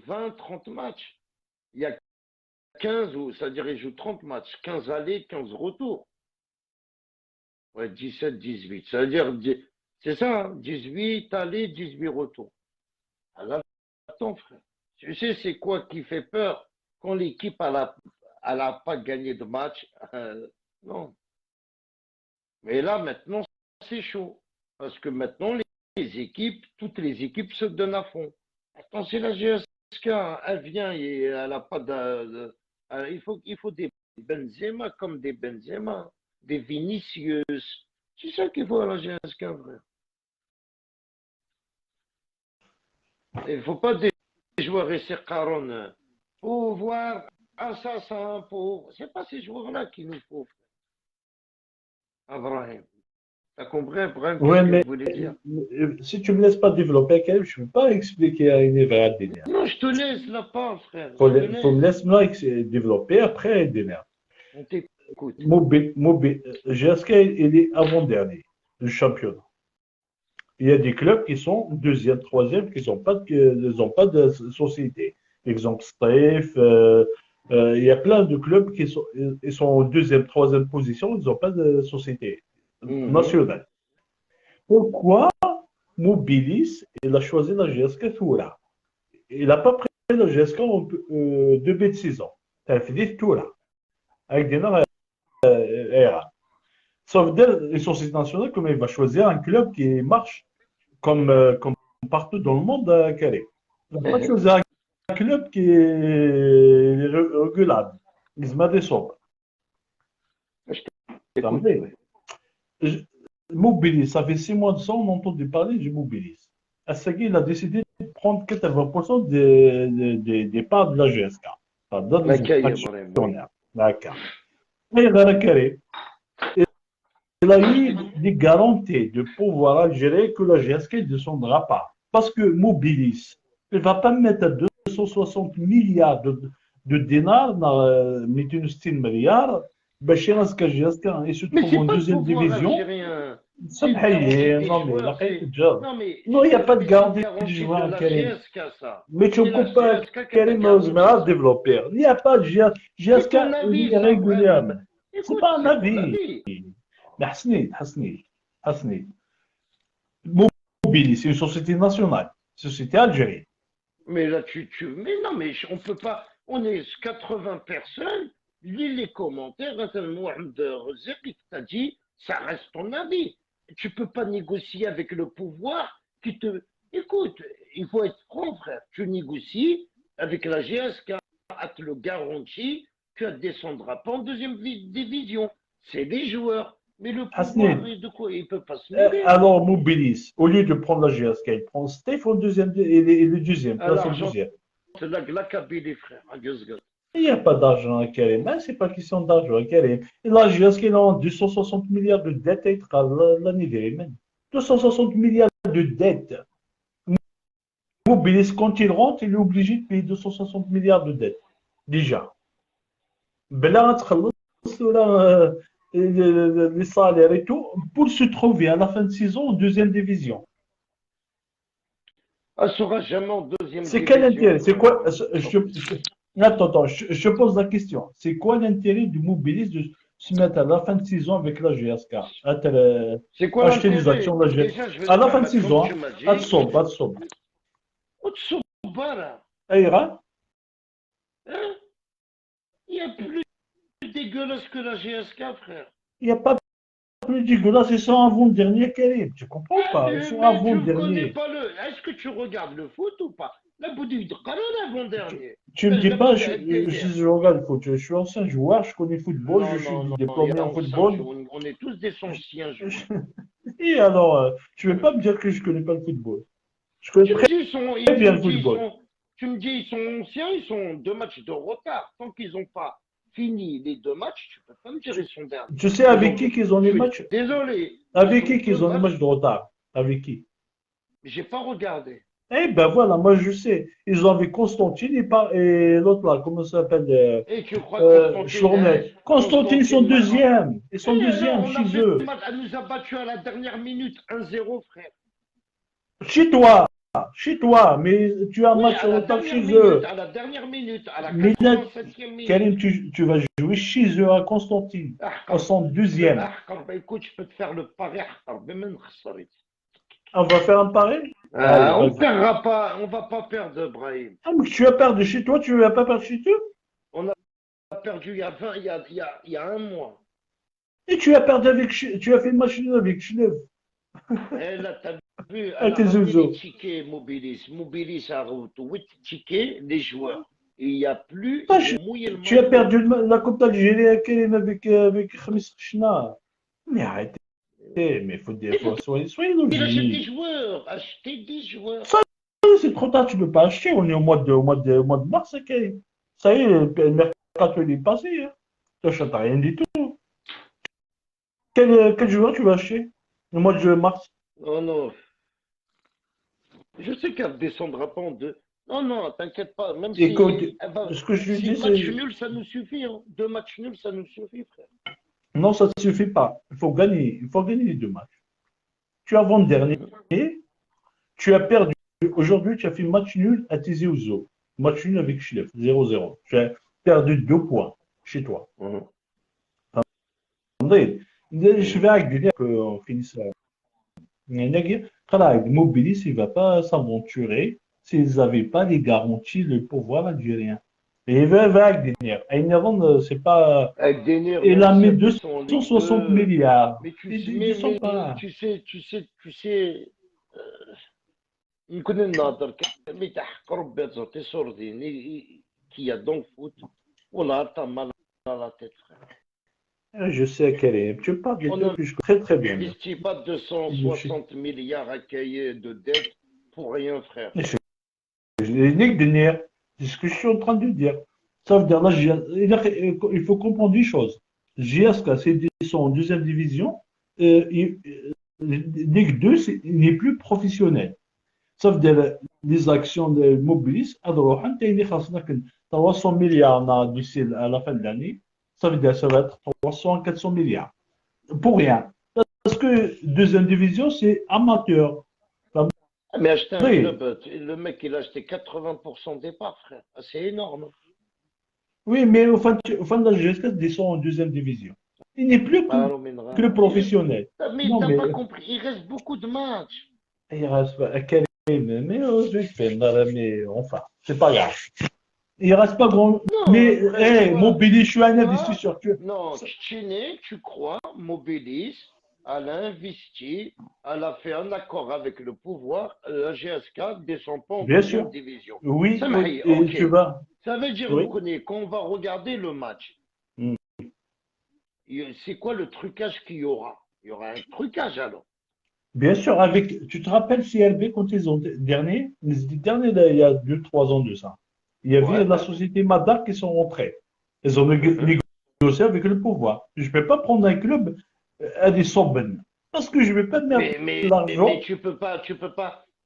20, 30 matchs. Il y a 15, c'est-à-dire il joue 30 matchs, 15 allées, 15 retours. Ouais, 17, 18. C'est-à-dire, c'est ça, hein, 18 allées, 18 retours. Alors, attends, frère. Tu sais, c'est quoi qui fait peur quand l'équipe elle a pas gagné de match? Non. Mais là, maintenant, c'est chaud. Parce que maintenant, toutes les équipes se donnent à fond. Attends, c'est la GSK, elle vient et elle n'a pas il faut des Benzema comme des Benzema, des Vinicius. C'est ça qu'il faut à la GSK, frère. Il ne faut pas des joueurs et Caron pour voir assassin, pour. C'est pas ces joueurs-là qu'il nous faut, frère. Abraham. T'as compris, Abraham, Ouais, qu'est-ce que mais je voulais dire? si tu me laisses pas développer, Karim, je ne peux pas expliquer à une vraie délire. Non, je te laisse la parole, frère. Faut, Je te faut me laisse. laisser développer après délire. On t'écoute. GSK, il est avant-dernier du championnat. Il y a des clubs qui sont deuxième, troisième, qui n'ont pas de société. Exemple, Stef, il y a plein de clubs qui sont en deuxième, troisième position, ils n'ont pas de société nationale. Pourquoi Mobilis, il a choisi la GSK Toura? Il n'a pas pris la GSK en 2B de 6 ans. Il a fait Toura, avec des noms RA. Sauf une société nationale, comme il va choisir un club qui marche comme partout dans le monde, Karim. Il va pas choisir un club qui est régulable. Il se met des sombres. Je t'écoute. Mobilis, ça fait 6 mois de ça, on a entendu parler du Mobilis. Assagui, il a décidé de prendre 80% des parts de la GSK. Ça donne les actionnaires. D'accord. Et Karim, il a eu des garanties de pouvoir gérer que la GSK ne descendra pas. Parce que Mobilis, il ne va pas mettre 260 milliards de dinars, mais une style milliard, باش يرزق GSK et se trouve en deuxième division. Non, il n'y a pas de garantie du joueur, Karim. Mais tu ne peux pas, Karim, développer. Il n'y a pas de GSK régulière. C'est pas un avis. Mais Hasni. Mobilis, c'est une société nationale, société algérienne. Mais là, mais non, mais on peut pas. On est 80 personnes. Lis les commentaires. Mohamed Rezek t'a dit, ça reste ton avis. Tu peux pas négocier avec le pouvoir qui te. Écoute, il faut être franc, frère. Tu négocies avec la GSK, elle te le garantit que tu ne descendras pas en deuxième division. C'est les joueurs. Mais le pouvoir, de quoi il ne peut pas se mêler. Alors, Mobilis, au lieu de prendre la GSK, il prend Steph en deuxième et le deuxième. C'est la Kabylie, frère. Il n'y a pas d'argent à Karim. Ce n'est pas question d'argent à Karim. La GSK, il a 260 milliards de dettes l'année dernière. 260 milliards de dettes. Mobilis, quand il rentre, il est obligé de payer 260 milliards de dettes. Déjà. Bela, les salaires et tout, pour se trouver à la fin de saison en deuxième division. Elle ne sera jamais en deuxième division. C'est quel intérêt? C'est quoi? Attends, je pose la question. C'est quoi l'intérêt du Mobilis de se mettre à la fin de saison avec la GSK? C'est quoi acheter des actions de la GSK? À la fin de saison, à Tsob. Aïra? Il y a plus dégueulasse que la GSK, frère. Il n'y a pas plus dégueulasse, ils sont avant-dernier, Karim. Tu comprends pas? Ils sont avant-dernier. Est-ce que tu regardes le foot ou pas? La boutique de Caron avant-dernier. Tu me dis pas, je regarde le foot. Je suis ancien joueur, je connais le football, je suis diplômé en football. On est tous des anciens joueurs. Et alors, tu ne veux pas me dire que je ne connais pas le football? Je connais Tu me très, dis, très bien tu me le dis, football. tu me dis, ils sont anciens, ils sont 2 matchs de retard. Tant qu'ils n'ont pas fini les 2 matchs, tu peux pas me dire ils sont derniers. Tu sais Ils avec ont, qui qu'ils ont je les suis matchs? désolé, ils Avec ont qui deux qu'ils ont les matchs matchs, de retard? Avec qui? j'ai pas regardé. Eh ben voilà, moi je sais. Ils ont avec Constantine et l'autre là, comment ça s'appelle? Et tu crois que Constantine, hein, Chournet. Constantine, ils sont Constantine, deuxièmes. Ils sont eh, là, deuxièmes on a chez fait eux. le match, elle nous a battu à la dernière minute, 1-0, frère. Chez toi. Chez toi. Mais tu as un Oui, match en retard chez eux. à la dernière minute, à la Mais là, 87e minute. Karim, tu vas jouer chez eux à Constantine. Au أحقر 102e. أحقر bah, écoute, je peux te faire le pari أحقر بما نخسر. On va faire un pari? Allez, On vas-y. perdra pas, on va pas perdre, Brahim. Ah, mais tu as perdu chez toi, tu ne vas pas perdre chez eux? On a perdu il y a 20, il y a un mois. Et tu as perdu avec, tu as fait le match nul avec Chenève. Et là, t'as vu, elle Avec a tes ramené les oiseaux. tickets Mobilis. Mobilis a ramené 8 tickets, les joueurs. Et il n'y a plus, Ah, ils ont mouillé le tu as maillot. perdu la Coupe d'Algérie à Karim avec Khamis Chna. Mais arrêtez, mais Il faut soyez qu'il achète des logiques. joueurs, acheter des joueurs. Ça, c'est trop tard, tu ne peux pas acheter. On est au mois de mars, ok. Ça y est, le mercato il est passé. Hein. Tu n'achètes rien du tout. Quel joueur tu vas acheter le mois de mars? Oh non, je sais qu'elle ne descendra pas en deux. Non, non, t'inquiète pas. Même Écoute, si elle va, ce que je te si dis, match c'est nul, ça nous suffit. Hein. 2 matchs nuls, ça nous suffit, frère. non, ça ne suffit pas. Il faut gagner. Il faut gagner les deux matchs. Tu as avant-dernier, Mhm. tu as perdu. Aujourd'hui, tu as fait match nul à Tizi Ouzou. Match nul avec Chlef, 0-0. Tu as perdu 2 points chez toi. Mhm. Attendez, je Mhm. vais dire qu'on finisse là. Mobilis, il ne va pas s'aventurer s'ils n'avaient pas les garanties, le pouvoir algérien. Et il va Agdenir. Eindhoven, c'est pas. Avec des nerfs, Il même a si mis elle descend en Ligue 260 2. milliards. Mais tu sais, Il ne descend pas. tu sais, يمكن النهضر كلمة تحقر بيتزوتي سورديني qu'il y a dans le foot. Voilà, t'as mal à la tête, frère. Je sais quelle est. Tu parles des On deux que je connais très très bien. n'investit pas 260 milliards à cahier de dettes pour rien, frère. Les Agdenir, c'est ce que je suis en train de dire. Ça veut dire là, il faut comprendre une chose. JSK, c'est en deuxième division. Ligue 2, il n'est plus professionnel. Ça veut dire les actions de Mobilis, à droite, il 300 milliards d'ici à la fin de l'année. Ça veut dire que ça va être 300, 400 milliards. Pour rien. Parce que deuxième division, c'est amateur. Mais acheter un Oui, club, le mec, il a acheté 80% des parts, frère. Ah, c'est énorme. oui, mais au fin de la GSK descend en deuxième division. Il n'est plus Alors, Minra, club professionnel. mais Non, t'as pas mais compris. Il reste beaucoup de matchs. il reste pas. Mais enfin, c'est pas grave. Il reste pas grand. Non, Mais, frère, hey, Mobilis, je suis un toi, investisseur. non, Tchiné, tu crois, Mobilis, elle a investi, elle a fait un accord avec le pouvoir, la GSK descend pas en Bien deuxième sûr. division. Oui, Ça oui, m'arrive, et ok. tu vas. Ça veut dire, Oui. qu'on va regarder le match. Mm. C'est quoi le trucage qu'il y aura? Il y aura un trucage alors. Bien sûr, avec. Tu te rappelles CLB quand ils ont dernier, les derniers, là, il y a 2, 3 ans de ça. Il y avait Ouais. la société Madar qui sont rentrés. Ils ont Mhm. négocié avec le pouvoir. Je ne peux pas prendre un club à des sommes. Parce que je ne vais pas mettre Mais l'argent. tu peux pas.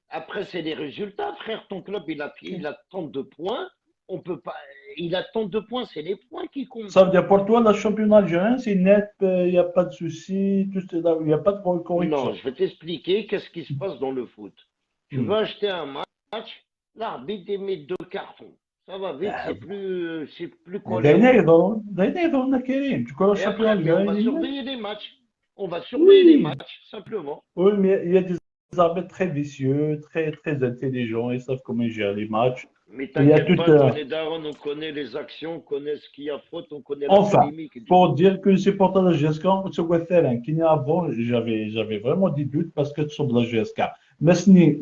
Après, c'est les résultats, frère. Ton club, il a tant de points. On peut pas. Il a tant de points, c'est les points qui comptent. Ça veut dire pour toi, le championnat algérien, c'est net, il n'y a pas de souci, il n'y a pas de Non, corruption. je vais t'expliquer qu'est-ce qui se passe dans le foot. Tu Hmm. veux acheter un match, l'arbitre émet 2 cartons. Ça va vite, c'est plus collé au foot. D'ailleurs, Karim, tu connais le Et championnat après, mais on algérien, va il est net. surveiller les matchs. On va surveiller les Oui, matchs, simplement. oui, mais il y a des arbitres très vicieux, très, très intelligents, ils savent comment gérer les matchs. Mais Et il y a t'inquiète tout pas, nous les darons, on connaît les actions, on connaît ce qu'il y a faute, on connaît la Enfin, polémique du pour foot. dire que le supporter de la GSK, qui n'est avant, j'avais vraiment des doutes parce que sur de la GSK. Mais ce n'est,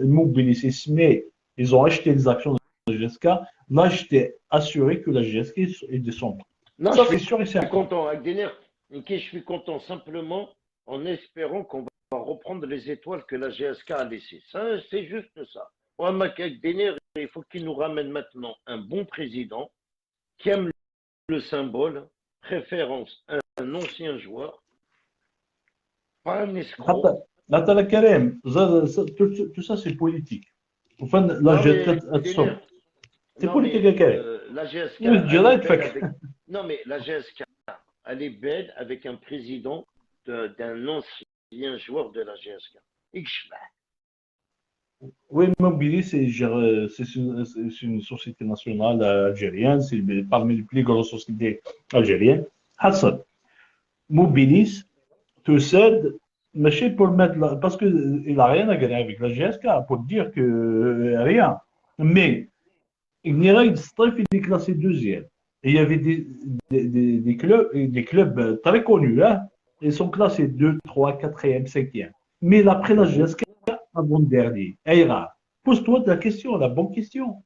Mobilis, mais ils ont acheté les actions de la GSK. Là, j'étais assuré que la GSK est descendre. Non, Ça, je c'est suis sûr et certain. content, Agdener. Ok, je suis content simplement en espérant qu'on va reprendre les étoiles que la GSK a laissées. Ça, c'est juste ça. Mohamed Denir, il faut qu'il nous ramène maintenant un bon président qui aime le symbole, préférence un ancien joueur, pas un escroc. Attends, Karim, tout ça c'est politique. Enfin, la Non, GSK, mais Denir, c'est non, mais politique, Karim. la GSK, Oui, je dirais que non, mais la GSK, elle est belle avec un président d'un ancien joueur de la GSK. oui, Mobilis, c'est une société nationale algérienne, c'est parmi les plus grosses sociétés algériennes. Hassan, Mobilis te cède, mais pour mettre parce qu'il n'a rien à gagner avec la GSK, pour dire que rien. Mais Ignirait Stref, il est classé deuxième. Et il y avait des clubs très connus, hein. Ils sont classés 2, 3, 4e, 5e. Mais après la GSK, avant-dernier. Eira, pose-toi la question, la bonne question.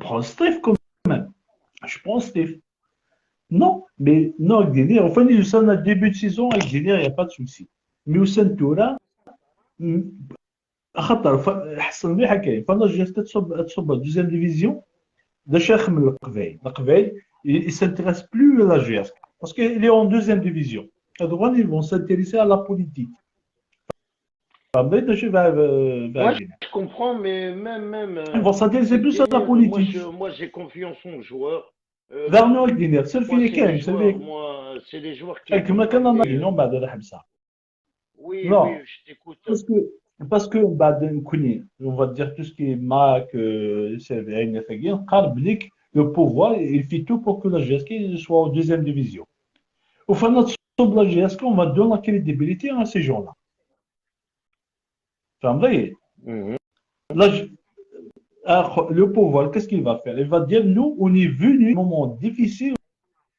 Prends Stref quand même. Je prends Stref. Non, mais non, avec Denir, enfin, il y a un début de saison, avec Denir, il n'y a pas de souci. Mais au Toura, خطر حسن مليح كاين فانا جات تصب دوزيام ديفيزيون دا شيخ من القبائل il s'intéresse plus à la GSK parce qu'il est en deuxième division. À droite, ils vont s'intéresser à la politique. Moi, je comprends, mais même ils vont s'intéresser plus à la politique. Moi, j'ai confiance en joueurs. Moi, c'est les joueurs qui. Oui, non. Oui, je t'écoute. Parce que on va dire tout ce qui est Mac, le pouvoir, il fait tout pour que la GSK soit en deuxième division. Au fin de la GSK, on va donner la crédibilité à ces gens-là. Le pouvoir, qu'est-ce qu'il va faire? Il va dire, nous, on est venu à un moment difficile,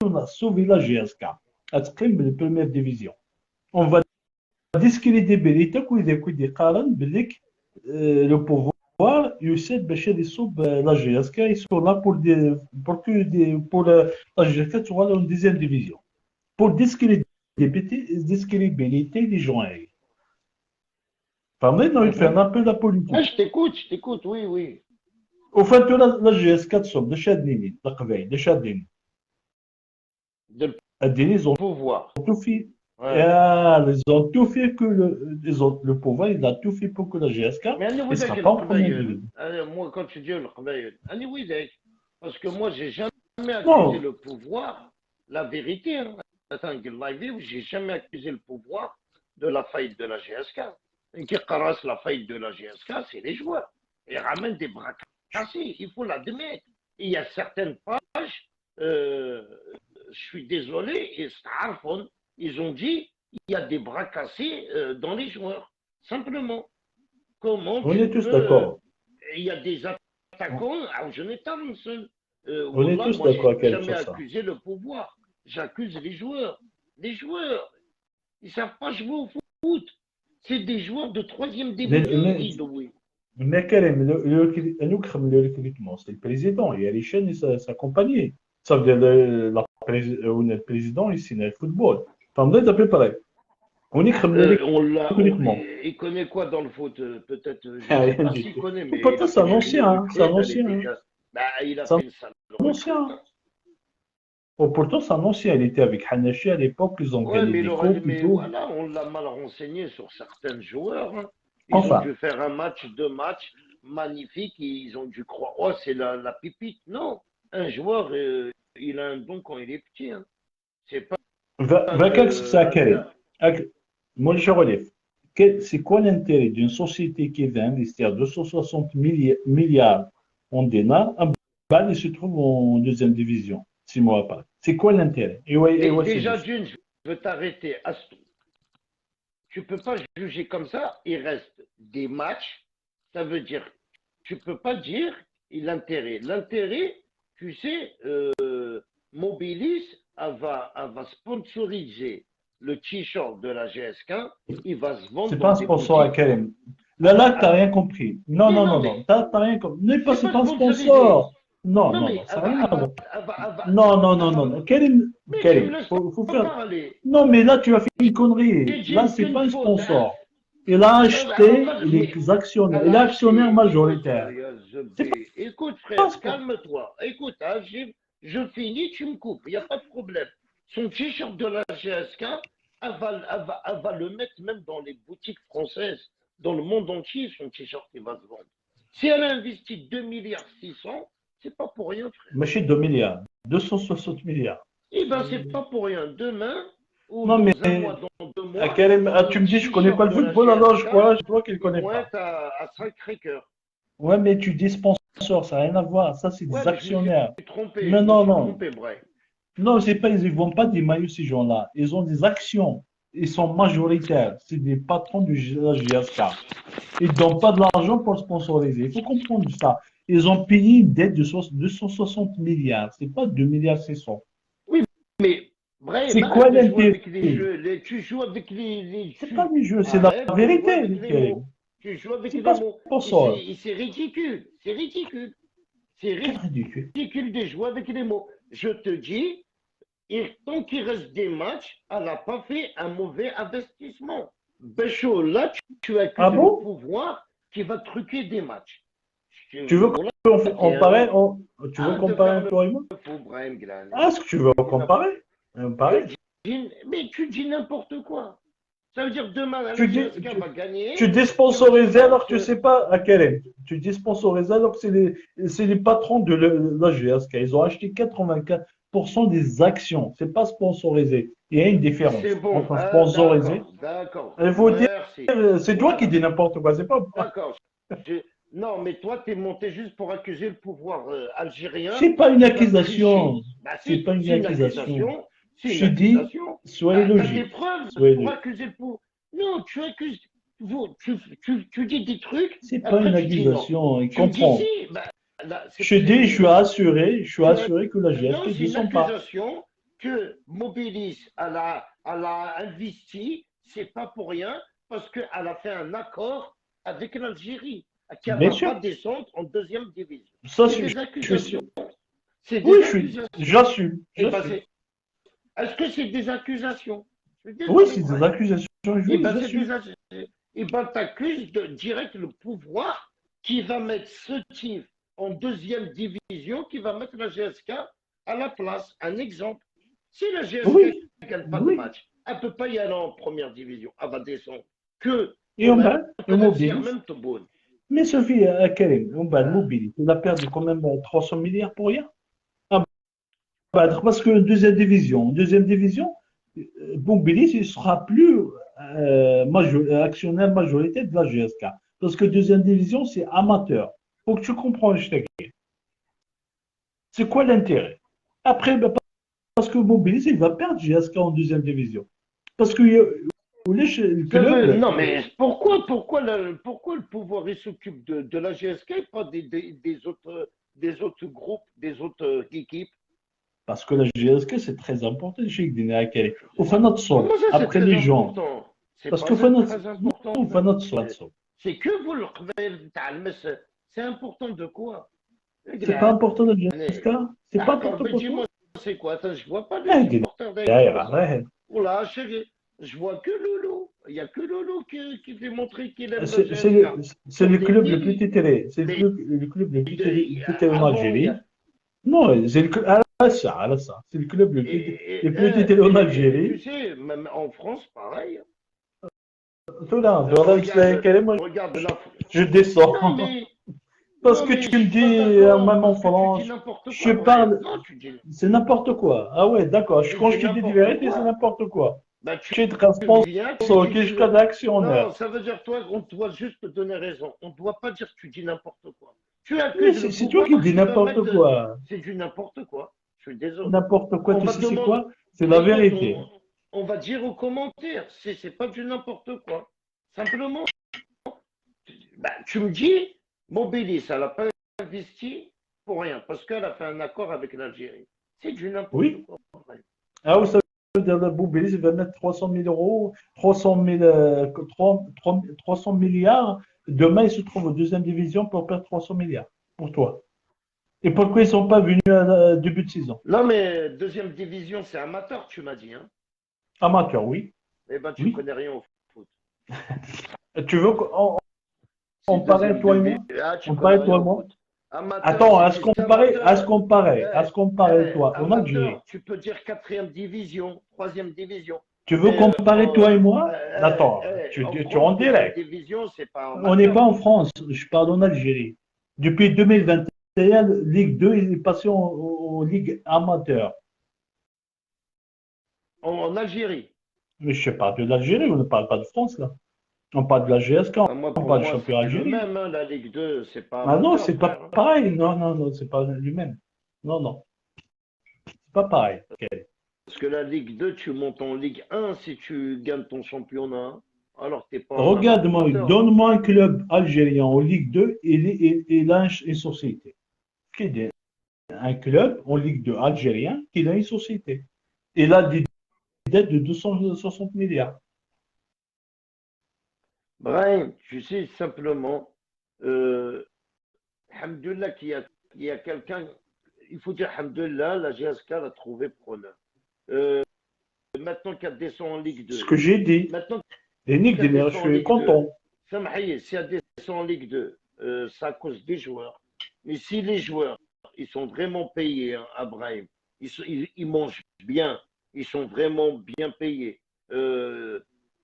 on a sauvé la GSK, à la première division. On va discrédibilité le pouvoir يسد باش يصوب la GSK, ils sont là pour la GSK soit en deuxième division pour discrédibilité des gens. Maintenant, il fait un peu la politique. Je t'écoute, oui. Au fait, la GSK تصوب شادين القبائل شادين ils ont pouvoir. Tout fait. Ils ont tout fait que le pouvoir, il a tout fait pour que la GSK ne sera pas en première division. Moi, quand tu dis le Qabaïl, parce que moi, j'ai jamais accusé le pouvoir, la vérité, hein. J'ai jamais accusé le pouvoir de la faillite de la GSK. Qui caresse la faillite de la GSK, c'est les joueurs. Ils ramènent des bras cassés, il faut l'admettre. Il y a certaines pages, je suis désolé, et Starphone, ils ont dit il y a des bras cassés dans les joueurs. Simplement. Comment on est tous d'accord. Il y a des attaquants à Jonathan Thompson. On est tous d'accord avec ça. Je n'ai jamais accusé le pouvoir. J'accuse les joueurs. Les joueurs, ils ne savent pas jouer au foot. C'est des joueurs de troisième division. Mais Karim, le recrutement, c'est le président. Il y a les chaînes et sa compagnie. Ça veut dire le président, il signe le football. On est à peu près. Il connaît quoi dans le foot? Peut-être. Je sais pas s'il connaît, mais. Pourtant, c'est un ancien. Il a fait une salle. Ancien. Pourtant, c'est un ancien. Il était avec Hanashi à l'époque. Ils ont gagné des coupes. Mais voilà, on l'a mal renseigné sur certains joueurs. Hein. Ils ont dû faire un match, 2 matchs magnifiques. Ils ont dû croire, oh, c'est la pipite. Non, un joueur, il a un don quand il est petit. Hein. C'est pas. Moi, je relève. C'est quoi l'intérêt d'une société qui va investir 260 milliards en dinars, il se trouve en deuxième division, 6 mois après? C'est quoi l'intérêt? Déjà, d'une, je veux t'arrêter. Tu ne peux pas juger comme ça. Il reste des matchs. Ça veut dire, tu ne peux pas dire l'intérêt. L'intérêt, tu sais, Mobilis va sponsoriser le t-shirt de la GSK, il va se vendre. C'est pas un sponsor à Karim. Là, tu n'as rien compris. Non. Tu n'as rien compris. C'est pas un sponsor. Non, ça n'a rien à voir. Non. Karim, faut faire. Non, mais là, tu as fait une connerie. Là, c'est pas un sponsor. Il a acheté Mais les actionnaires. elle Il est a actionnaire acheté. Écoute, majoritaire. C'est écoute, pas frère, ça. calme-toi. Écoute, hein, je finis, tu me coupes, il n'y a pas de problème. Son t-shirt de la GSK, elle va le mettre même dans les boutiques françaises, dans le monde entier, son t-shirt, il va se vendre. Si elle a investi 2 milliards 600, c'est pas pour rien, frère. Mais chez 2 milliards. 260 milliards. Eh ben, c'est pas pour rien. Demain, ou Non, mais dans un mois, dans 2 mois, Tu son me dis, je connais pas t-shirt le de la football, alors je GSK, crois, c'est toi qui le ils connais vont pas. être à Sacré-Cœur. Ouais, mais tu dis sponsor, ça n'a rien à voir. Ça, c'est Ouais, des mais je me suis actionnaires. trompé, Mais je me non, suis non. trompé, Bray. Non, c'est pas, ils ne vendent pas des maillots, ces gens-là. Ils ont des actions. Ils sont majoritaires. C'est des patrons du GSK. Ils ne donnent pas de l'argent pour le sponsoriser. Il faut comprendre ça. Ils ont payé une dette de 260 milliards. C'est pas 2 milliards 600. Oui, mais Bray, C'est quoi arrête de jouer l'intérêt? avec les jeux. Tu joues avec C'est pas des jeux, c'est la arrête de jouer vérité, avec les Karim. mots. Tu joues avec C'est les pas mots. sponsor. Et c'est ridicule. C'est ridicule. C'est Quel ridicule. ridicule de jouer avec les mots. Je te dis, et tant qu'il reste des matchs, elle n'a pas fait un mauvais investissement. Béchaud, là, tu Ah accuses le bon? pouvoir qui va truquer des matchs. Tu veux Voilà, comparer, tu veux arrête de comparer faire un le toi et moi? faux, Brahim Glane. Ah, est-ce que tu veux comparer? Tu Comparer? mais tu dis n'importe quoi. Ça veut dire demain, la Tu dis, GSK va gagner. tu dis Tu vas dire sponsorisé non, alors que tu sais pas à quel est. Tu dis sponsorisé alors que c'est les patrons de la GSK. Ils ont acheté 84% des actions. C'est pas sponsorisé. Il y a une c'est différence bon. entre Ah, sponsorisé. d'accord, d'accord. Il faut dire, Merci. c'est toi qui Voilà, dis n'importe quoi. C'est pas moi. d'accord. Non, mais toi, tu es monté juste pour accuser le pouvoir algérien C'est pas une qui va tricher. accusation. Bah C'est si, pas une c'est une accusation. accusation. C'est une Je dis, accusation. soyez T'as des logique. preuves Soyez pour logique. accuser le pouvoir. Non, tu accuses. Tu dis des trucs, C'est pas une après tu dis non. accusation. Il Tu me dis si, comprend. bah, là, Je dis, je suis tu as- assuré que la non, GSK c'est une descend pas. accusation que Mobilis elle a investi, c'est pas pour rien, parce qu'elle a fait un accord avec l'Algérie, qu'elle ne Bien va sûr. pas descendre en deuxième division. Ça, C'est des je suis sûr. accusations. C'est Oui, des accusations. j'assume. Et ben, J'assume. est-ce que c'est des accusations? Je suis Oui, désolé, c'est des Brahim. accusations. Eh ben, c'est J'assume. des accusations. Eh ben, t'accuses direct le pouvoir qui va mettre ce type en deuxième division, qui va mettre la GSK à la place. Un exemple. Si la GSK Oui, ne gagne pas de oui. match, elle ne peut pas y aller en première division. Elle va descendre. Que Et pour on va, on l'international mobilise. même tout bon. Mais Sophie, Karim, on va Ah. mobilise. Il a perdu quand même 300 milliards pour rien. Ah, parce que deuxième division, Mobilis, il sera plus actionnaire majoritaire de la GSK. Parce que deuxième division, c'est amateur. Faut que tu comprennes, je t'explique. C'est quoi l'intérêt? Après, ben, parce que Mobilis, il va perdre GSK en deuxième division. Parce que le club, Non, mais pourquoi le pouvoir il s'occupe de la GSK et pas des autres groupes, des autres équipes? parce que la GSK, c'est très important chez Gdina Akari. Au Fanat Sol, Comment ça, c'est après très les gens. important? C'est Parce pas que Fanat, très important. non, Fanat Sol, C'est que vous le c'est important de quoi? c'est pas important la GSK? C'est pas D'accord, important mais pour toi? dis-moi, c'est quoi? Attends, je vois pas de Eh, Gdina supporters de l'équipe Akari, de ça. arrête. Oula, chérie, je vois que Lolo. Il n'y a que Lolo qui fait montrer qu'il aime le C'est GSK. c'est Sur le des club le plus milliers. titré. C'est le club le plus titré en Ah bon, Algérie. Non, c'est le club. À ça. C'est le club le plus titré en tu Algérie. sais, même en France, pareil. Tout là, moi, Regarde là. je descends. Non, mais Parce Non, que mais tu je me suis pas dis, d'accord même en parce que tu dis France, n'importe je quoi, Brahim. parle, Non, tu dis, c'est n'importe quoi. Ah ouais, d'accord. tu Quand dis je te dis des n'importe vérités, c'est quoi. n'importe quoi. Bah, Tu es tu sponsor, viens, tu dis qui tu. jusqu'à d'actionnaire. Non, ça veut dire toi, on doit juste te donner raison. On ne doit pas dire que tu dis n'importe quoi. Tu Mais accuses le c'est toi pouvoir qui dis qui va n'importe mettre. quoi. C'est du n'importe quoi. Je suis désolé. N'importe quoi, On tu va sais c'est demander. quoi? C'est la Écoute, vérité. on va dire aux commentaires. C'est pas du n'importe quoi. Simplement, bah, tu me dis, Mobilis, elle n'a pas investi pour rien parce qu'elle a fait un accord avec l'Algérie. C'est du n'importe Oui. quoi. Ah oui, ça veut dire le Boubilis, il va mettre 300 000 euros, 300 000, 300 milliards. Demain, il se trouve en deuxième division pour perdre 300 milliards. Pour toi. Et pourquoi ils ne sont pas venus à début de saison? Non, mais deuxième division, c'est amateur, tu m'as dit. Hein. Amateur, oui. Eh ben, tu Oui. connais rien au foot. Tu veux qu'on C'est parie, deuxième toi et moi? division. Ah, tu On connais parie, rien toi et au moi? foot. Amateur, Attends, c'est est-ce qu'on juste parie, est-ce amateur. qu'on parie, est-ce Eh, qu'on parie, toi, en Algérie? amateur, tu peux dire quatrième division, troisième division. Tu veux Mais comparer toi et moi? Attends, en tu es en France, deuxième direct. division, c'est pas On n'est pas amateur. en France, je parle en Algérie. Depuis 2021, Ligue 2, il est passé en Ligue amateur. En Algérie. Mais je parle de l'Algérie, on ne parle pas de France, là. On parle de la GSK, Ah, moi, on pour parle du moi, champion c'est le Algérie. même, hein, la Ligue 2, c'est pas Ah non, amateur, c'est pas frère, hein. pareil. Non, non, non, c'est pas lui-même. Non, non, c'est pas pareil. Ok. Parce que la Ligue 2, tu montes en Ligue 1 si tu gagnes ton championnat, hein. Alors que t'es pas en Regarde-moi, amateur. donne-moi un club algérien en Ligue 2 et il a une société. Qu'il y ait un club en Ligue 2 algérien qui a une société. Il a des dettes de 260 milliards. Brahim, tu sais, simplement, euh, Alhamdoulilah qu'il y a quelqu'un, il faut dire Alhamdoulilah, la GSK l'a trouvé preneur. Euh, Maintenant qu'elle descend en Ligue Ce 2, que j'ai dit. maintenant Et Nick qu'elle Demer, je descend en suis Ligue 2, content. Samahaye, si elle descend en Ligue 2, c'est à cause des joueurs. Mais si les joueurs, ils sont vraiment payés, hein, à Brahim, ils mangent bien, ils sont vraiment bien payés, euh,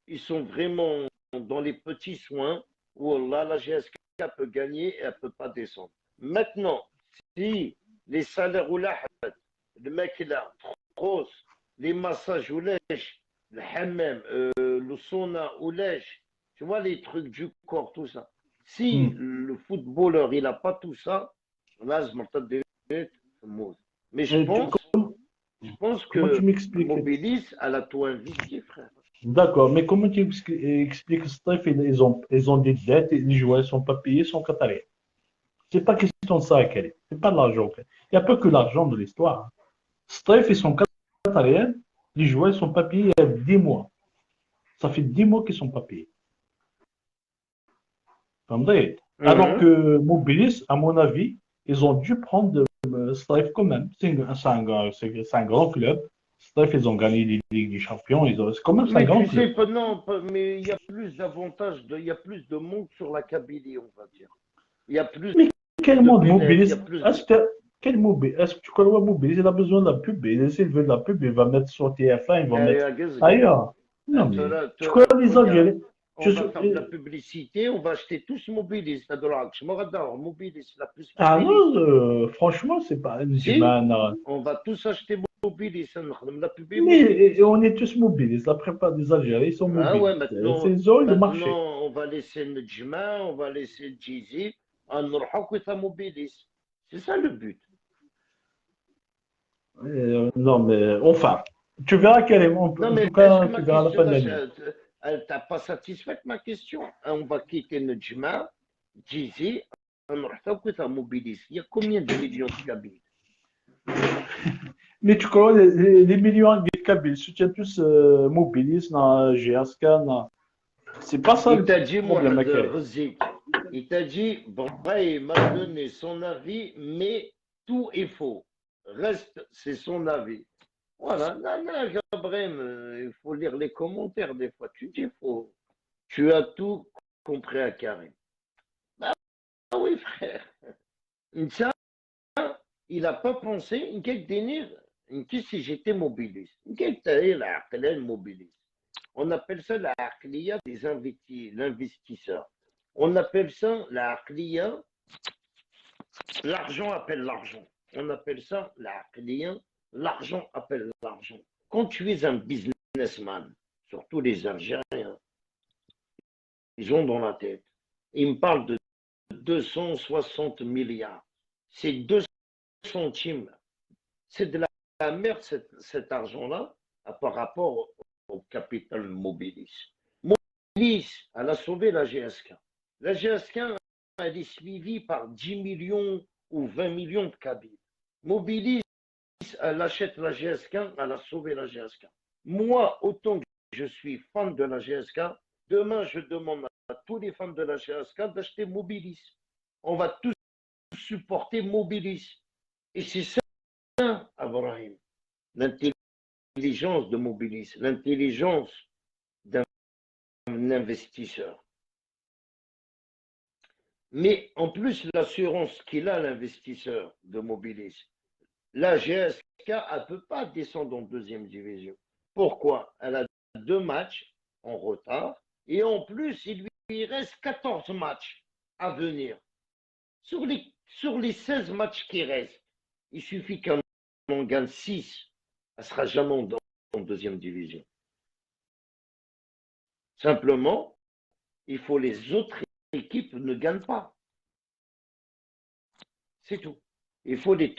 ils sont vraiment dans les petits soins où là, la GSK peut gagner et elle ne peut pas descendre. Maintenant, si les salaires ou la le mec il a trop, les massages ou lèche, le hammam, le sauna ou lèche, tu vois, les trucs du corps, tout ça. Si Hmm. le footballeur, il n'a pas tout ça, là, je m'en tape des mots. Mais Et je pense comment tu que m'expliques? Mobilis, elle a tout investi, frère. D'accord, mais comment tu expliques Steph, ils ont des dettes et les joueurs ne sont pas payés, sont qatariens. C'est pas question de ça, Kelly. C'est pas de l'argent. Il n'y a pas que l'argent de l'histoire. Steph, ils sont qatariens, les joueurs ne sont pas payés il y a 10 mois. Ça fait 10 mois qu'ils ne sont pas payés. Comprenez? Alors Mhm. que Mobilis, à mon avis, ils ont dû prendre Steph quand même. C'est un grand club. Steph, ils ont gagné les Ligues des Champions. C'est quand même c'est un Mais grand tu club. sais, non, mais il y a plus d'avantages, il y a plus de monde sur la Kabylie, on va dire. Il y a plus Mais quel de monde bénéfices, il y a mobilise? plus de. Est-ce que tu crois que mobilise? Il a besoin de la pub. S'il veut de la pub, il va mettre sur TF1, il va mettre ailleurs. Non, mais tu crois que les Algériens. On va faire de la publicité, on va acheter tous Mobilis, ça de l'argent. Je me regarde, Mobilis, la plus Ah non, publicité. franchement, c'est pas une Si, semaine. on va tous acheter Mobilis, la pub est Mais Mobilis. on est tous mobilisés. La plupart des Algériens sont Ah ouais, mobilisés. C'est ils ont le marché. maintenant, on va laisser Nedjma, on va laisser Djizi, on aura Mobilis. C'est ça le but. Non, mais enfin, tu verras carrément. Non, En mais tout est-ce que cas, ma tu verras la question, fin de là, l'année. elle t'a pas satisfait ma question? On va quitter Nedjma, Djizi, on aura Mobilis. Il y a combien de millions de Kabyles? Mais tu connais les millions de Kabyles soutiennent tous mobilisent dans GSK. C'est pas ça Il le t'a dit, problème, Mohamed Akari. Razik, il t'a dit, bon, ouais, il m'a donné son avis, mais tout est faux. Reste, c'est son avis. Voilà, non, non, Gabriel, il faut lire les commentaires des fois. Tu dis faux. Tu as tout compris à Karim. Ah oui, frère. Ça, il n'a pas pensé, une quelque dénir, une qui si j'étais mobiliste. Une quelque taille, la aqla mobiliste. On appelle ça la aqliya des l'investisseur. On appelle ça la aqliya, l'argent appelle l'argent. On appelle ça la aqliya, l'argent appelle l'argent. Quand tu es un businessman, surtout les Algériens, ils ont dans la tête, ils me parlent de 260 milliards. C'est 2 centimes. C'est de la merde cet argent-là par rapport au capital Mobilis. Mobilis, elle a sauvé la GSK. La GSK, elle est suivie par 10 millions ou 20 millions de Kabyles. Mobilis, elle achète la GSK, elle a sauvé la GSK. Moi, autant que je suis fan de la GSK, demain, je demande à tous les fans de la GSK d'acheter Mobilis. On va tous supporter Mobilis. Et c'est ça, Abraham, l'intelligence de Mobilis, l'intelligence d'un investisseur. Mais en plus, l'assurance qu'il a, l'investisseur de Mobilis, la GSK, elle ne peut pas descendre en deuxième division. Pourquoi? Elle a 2 matchs en retard et en plus, il lui reste 14 matchs à venir. Sur les 16 matchs qui restent, il suffit qu'on en gagne 6. Elle ne sera jamais en deuxième division. Simplement, il faut les autres équipes ne gagnent pas. C'est tout. Il faut les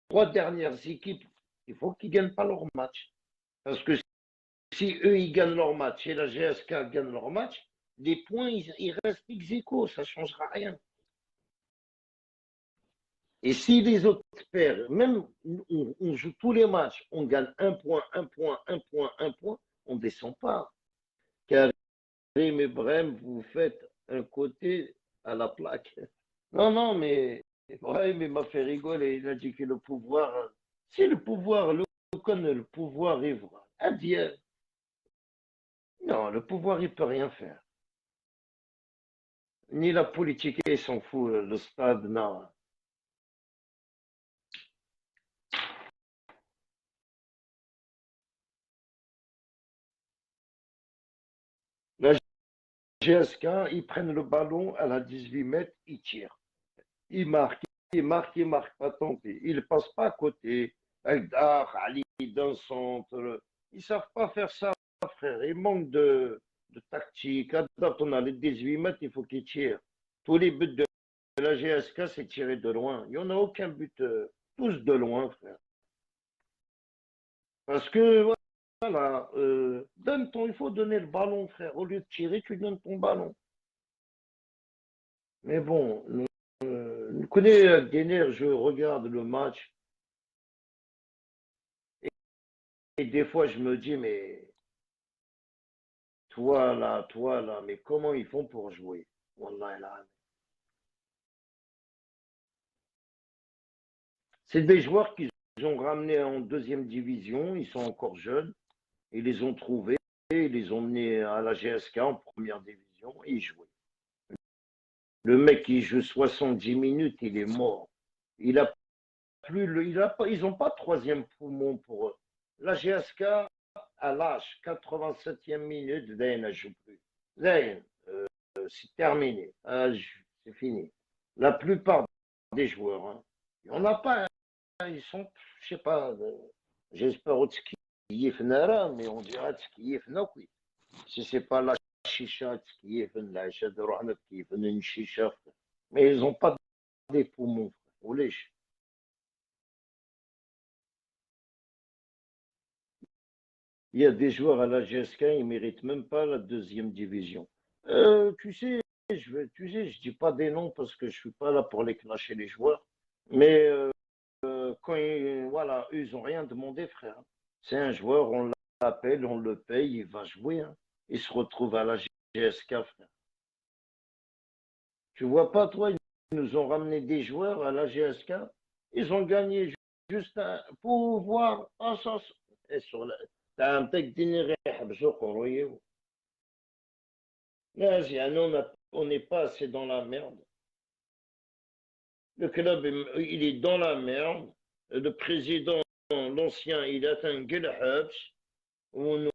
trois dernières équipes, il faut qu'ils ne gagnent pas leur match. Parce que si eux, ils gagnent leur match et la GSK gagne leur match, les points, ils restent ex aequo, ça ne changera rien. Et si les autres perdent, même on joue tous les matchs, on gagne un point, un point, un point, un point, on ne descend pas. Karim et Brem, vous faites un côté à la plaque. Non, non, mais Brahim, il m'a fait rigoler. Il a dit que le pouvoir, si le pouvoir, le connaît, le pouvoir ivre, adieu. Non, le pouvoir, il peut rien faire. Ni la politique, il s'en fout. Le stade, non. La GSK, ils prennent le ballon à la 18 mètres, ils tirent. Ils marquent, ils marquent, ils marquent pas, tant pis. Ils ne passent pas à côté. Agdar, Ali, d'un centre. Ils ne savent pas faire ça, frère. Ils manquent de tactique. Quand on a les 18 mètres, il faut qu'ils tirent. Tous les buts de la GSK, c'est tiré de loin. Il n'y en a aucun but, tous de loin, frère. Parce que, voilà, il faut donner le ballon, frère. Au lieu de tirer, tu donnes ton ballon. Mais bon, vous connaissez Denner, je regarde le match et des fois je me dis, mais toi là, mais comment ils font pour jouer? Wallah, là. C'est des joueurs qu'ils ont ramenés en deuxième division, ils sont encore jeunes, ils les ont trouvés, ils les ont menés à la GSK en première division et ils jouaient. Le mec, il joue 70 minutes, il est mort. Il a plus ils n'ont pas de troisième poumon pour eux. La GSK, à l'âge 87e minute, Zayn ne joue plus. Zayn, c'est terminé. C'est fini. La plupart des joueurs, hein, on n'a pas, ils sont, je sais pas, j'espère au ski, mais on dirait ski, oui. Si c'est pas la chicha, ski, la qui une chicha, mais ils n'ont pas des poumons, frère. Il y a des joueurs à la GSK, ils ne méritent même pas la deuxième division. Tu sais, je dis pas des noms parce que je suis pas là pour les clasher les joueurs. Mais voilà, eux, ils n'ont rien demandé, frère. C'est un joueur, on l'appelle, on le paye, il va jouer, hein. Il se retrouve à la GSK, frère. Tu vois pas, toi, ils nous ont ramené des joueurs à la GSK. Ils ont gagné juste un pouvoir. Et sur la, t'as un mec d'énergie, on n'est pas assez dans la merde. Le club, il est dans la merde. Le président, l'ancien, il atteint Gelhabs. On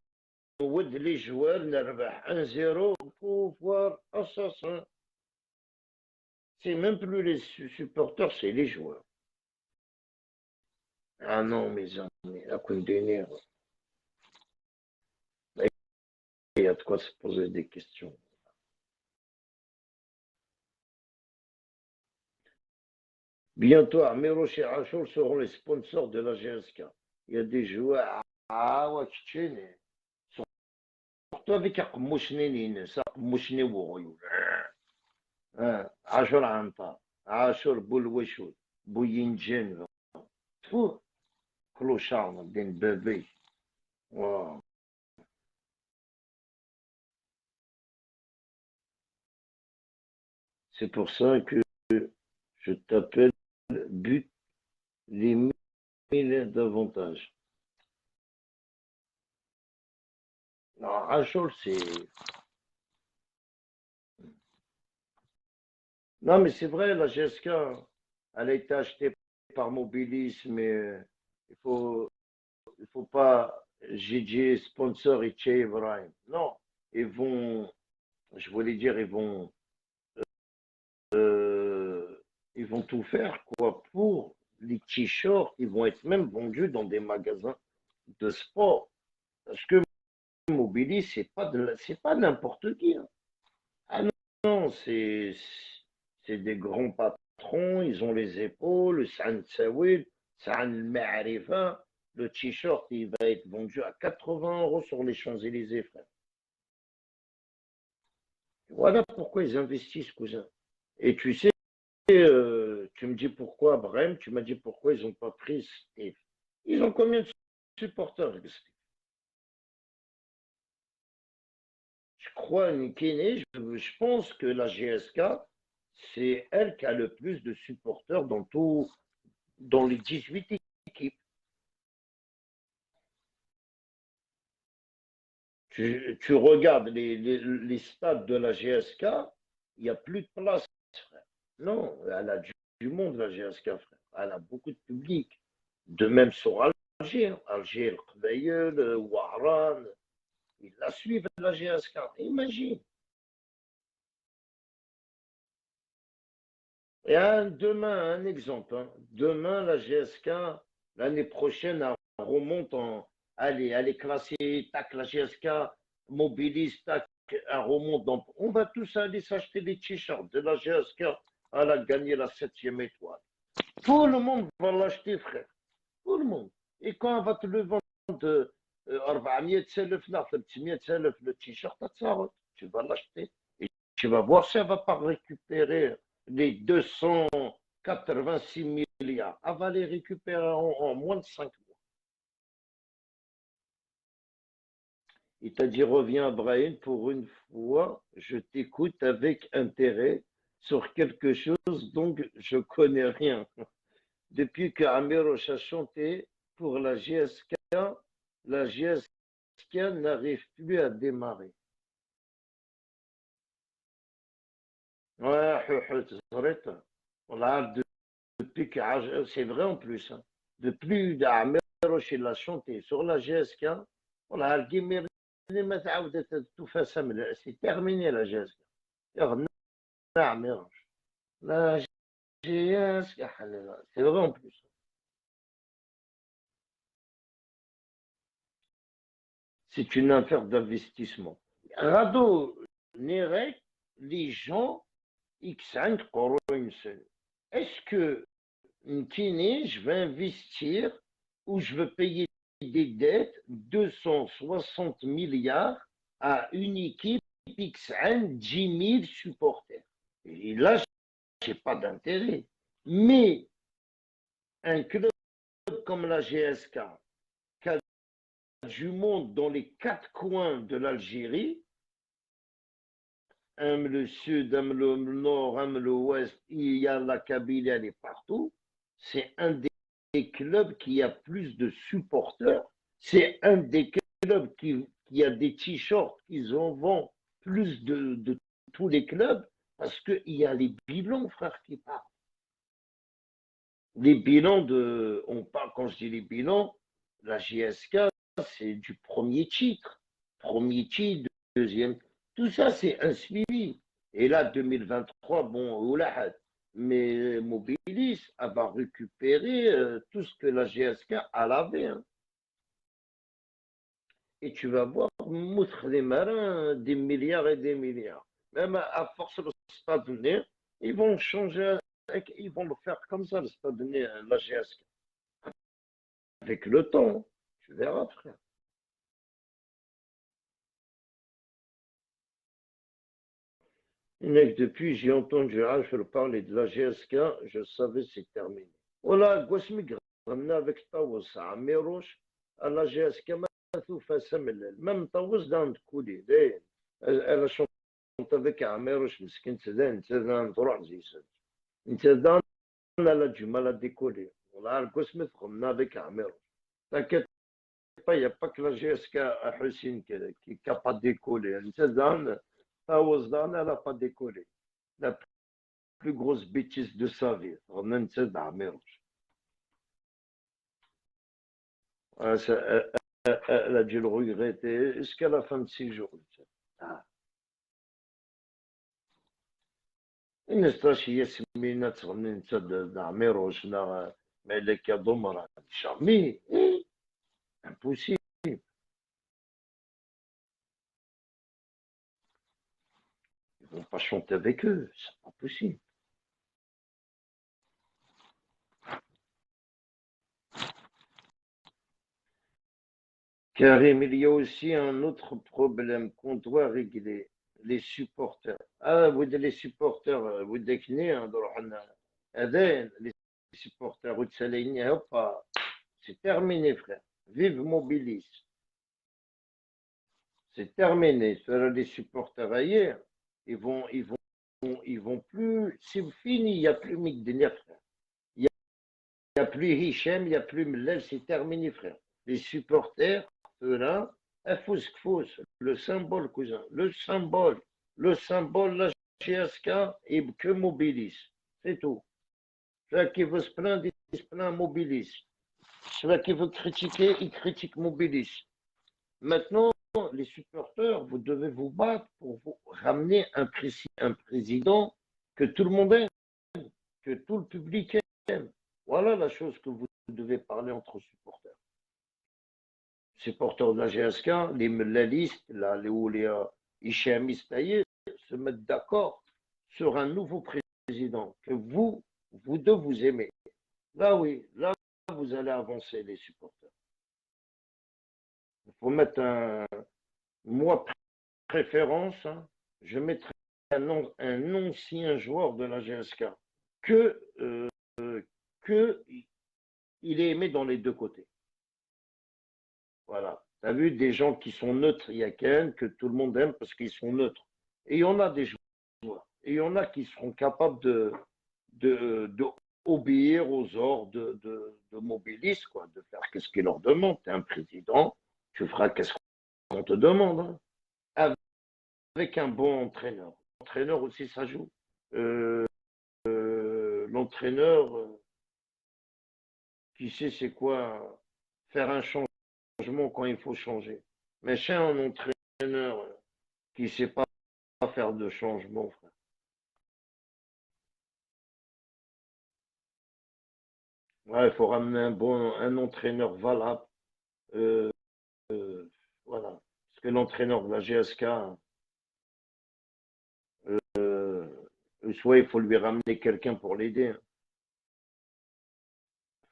ود les joueurs, نربح 1-0, pouvoir assassin. C'est même plus les supporters, c'est les joueurs. Ah non, mes amis, la Kundénir, il y a de quoi se poser des questions. Bientôt, Amiroche et Achour seront les sponsors de la GSK. Il y a des joueurs. Ah, ouais, surtout avec Akmouchninin, ça, Akmouchni Wourouyou. Achour Anta, Achour Boulweshou, Bouyinjen. Tout, clochard, d'un bébé. Wow. C'est pour ça que je t'appelle but les mille davantage. Non, Achour, c'est. Non, mais c'est vrai, la GSK, elle a été achetée par Mobilis, mais il faut, il faut pas. J'ai dit sponsor et Che Ibrahim. Non, ils vont, je voulais dire, euh, ils vont tout faire, quoi, pour les t-shirts. Ils vont être même vendus dans des magasins de sport. Parce que Mobilis, c'est pas n'importe qui, hein. Ah non, c'est des grands patrons, ils ont les épaules, c'est un tsawil, c'est un ma'arifa. Le t-shirt, il va être vendu à 80 € sur les Champs-Élysées, frère. Voilà pourquoi ils investissent, cousin. Et tu sais, tu me dis pourquoi, Brême, tu m'as dit pourquoi ils n'ont pas pris Steve. Ils ont combien de supporters, Steve? Je crois, Nikene, je pense que la GSK, c'est elle qui a le plus de supporters dans les 18 équipes. Tu regardes les stades de la GSK, il n'y a plus de place, frère. Non, elle a du monde, la GSK, frère. Elle a beaucoup de public. De même sur Alger. Alger, le Wahran, ils la suivent, la GSK. Imagine. Et demain, un exemple, hein. Demain, la GSK, l'année prochaine, elle remonte en. Allez, elle est classée, tac, la GSK mobilise, tac, elle remonte. On va tous aller s'acheter des t-shirts de la GSK. Elle a gagné la 7e étoile. Tout le monde va l'acheter, frère. Tout le monde. Et quand elle va te le vendre 400,000 لا 300,000 le t-shirt, tu vas l'acheter. Et tu vas voir si elle ne va pas récupérer les 286 milliards. Elle va les récupérer en moins de 5 mois. Il t'a dit, reviens, Brahim, pour une fois, je t'écoute avec intérêt sur quelque chose dont je connais rien. Depuis que Amiroch a chanté pour la GSK n'arrive plus à démarrer. Ouais, depuis que c'est vrai en plus, hein. Depuis d'Amiroch il a chanté sur la GSK, c'est terminé la GSK. La GSK, c'est vrai en plus. C'est une affaire d'investissement. Rado, Nerek, les gens, X5 est-ce que Nkini, je vais investir ou je veux payer des dettes 260 milliards à une équipe X1 10 000 supporters? Et là, je n'ai pas d'intérêt. Mais un club comme la GSK, qui a du monde dans les 4 coins de l'Algérie, le sud, le nord, l'ouest, il y a la Kabylie, elle est partout. C'est un des clubs qui a plus de supporters. C'est un des clubs qui a des t-shirts qu'ils en vendent plus de tous les clubs parce qu'il y a les bilans, frère, qui parlent. Les bilans de. On parle, quand je dis les bilans, la GSK, c'est du premier titre. Premier titre, deuxième. Tout ça, c'est un suivi. Et là, 2023, bon, oulahad. Mais Mobilis, elle va récupérer tout ce que la GSK elle avait, hein. Et tu vas voir, moutre des marins, des milliards et des milliards. Même à force de stade donné, ils vont changer, ils vont le faire comme ça, le stade donné, la GSK. Avec le temps, tu verras, frère. Mec, depuis, j'ai entendu Alfred parler de la GSK, je savais c'est terminé. Voilà, Gosmig ramené avec Taous à Miroche, à la GSK, même Taous dans le coulé. Elle a chanté avec Amiroche, مسكين تدان تدان تروح زي سد. تدان elle a du mal à décoller. Voilà, Gosmig ramené avec Amiroche. T'inquiète pas, il n'y a pas que la GSK à Hussein qui n'a pas décollé. Tedane, Taous Dan, elle n'a pas décollé. La plus grosse bêtise de sa vie. Elle a dû le regretter jusqu'à la fin de ses jours. Ah. الناس هي سمينا تغني انت دعميروش لا مالك ضمرة jamais impossible. Ils vont pas chanter avec eux, c'est pas possible. Karim, il y a aussi un autre problème qu'on doit régler, les supporters. Ah, vous êtes les supporters, vous déclinez, les supporters, c'est terminé, frère. Vive Mobilis. C'est terminé. Les supporters ailleurs, ils vont plus. C'est fini, il n'y a plus Migdenia, frère. Il n'y a plus Hichem, il n'y a plus Mellel, c'est terminé, frère. Les supporters, là, le symbole, cousin, le symbole, la GSK et que Mobilis. C'est tout. Celui qui veut se plaindre, il se plaint Mobilis. Celui qui veut critiquer, il critique Mobilis. Maintenant, les supporters, vous devez vous battre pour vous ramener un président que tout le monde aime, que tout le public aime. Voilà la chose que vous devez parler entre supporters. Supporters de la GSK, les mellalistes, les ichamistes, se mettent d'accord sur un nouveau président que vous deux, vous aimez. Là, oui, là, vous allez avancer, les supporters. Il faut mettre moi, préférence, hein, je mettrais un ancien joueur de la GSK que, que il est aimé dans les deux côtés. Voilà. Tu as vu des gens qui sont neutres, il y a qu'un que tout le monde aime parce qu'ils sont neutres. Et il y en a des joueurs. Et il y en a qui seront capables de obéir aux ordres de Mobilis, quoi, de faire ce qu'il leur demande. Tu es un président, tu feras qu'est-ce qu'on te demande. Hein. Avec un bon entraîneur. L'entraîneur aussi, ça joue. L'entraîneur, qui sait c'est quoi faire un changement quand il faut changer. Mais chez un entraîneur qui ne sait pas faire de changement, frère. Ouais, il faut ramener un entraîneur valable. Euh, voilà. Parce que l'entraîneur de la GSK, soit il faut lui ramener quelqu'un pour l'aider. Hein.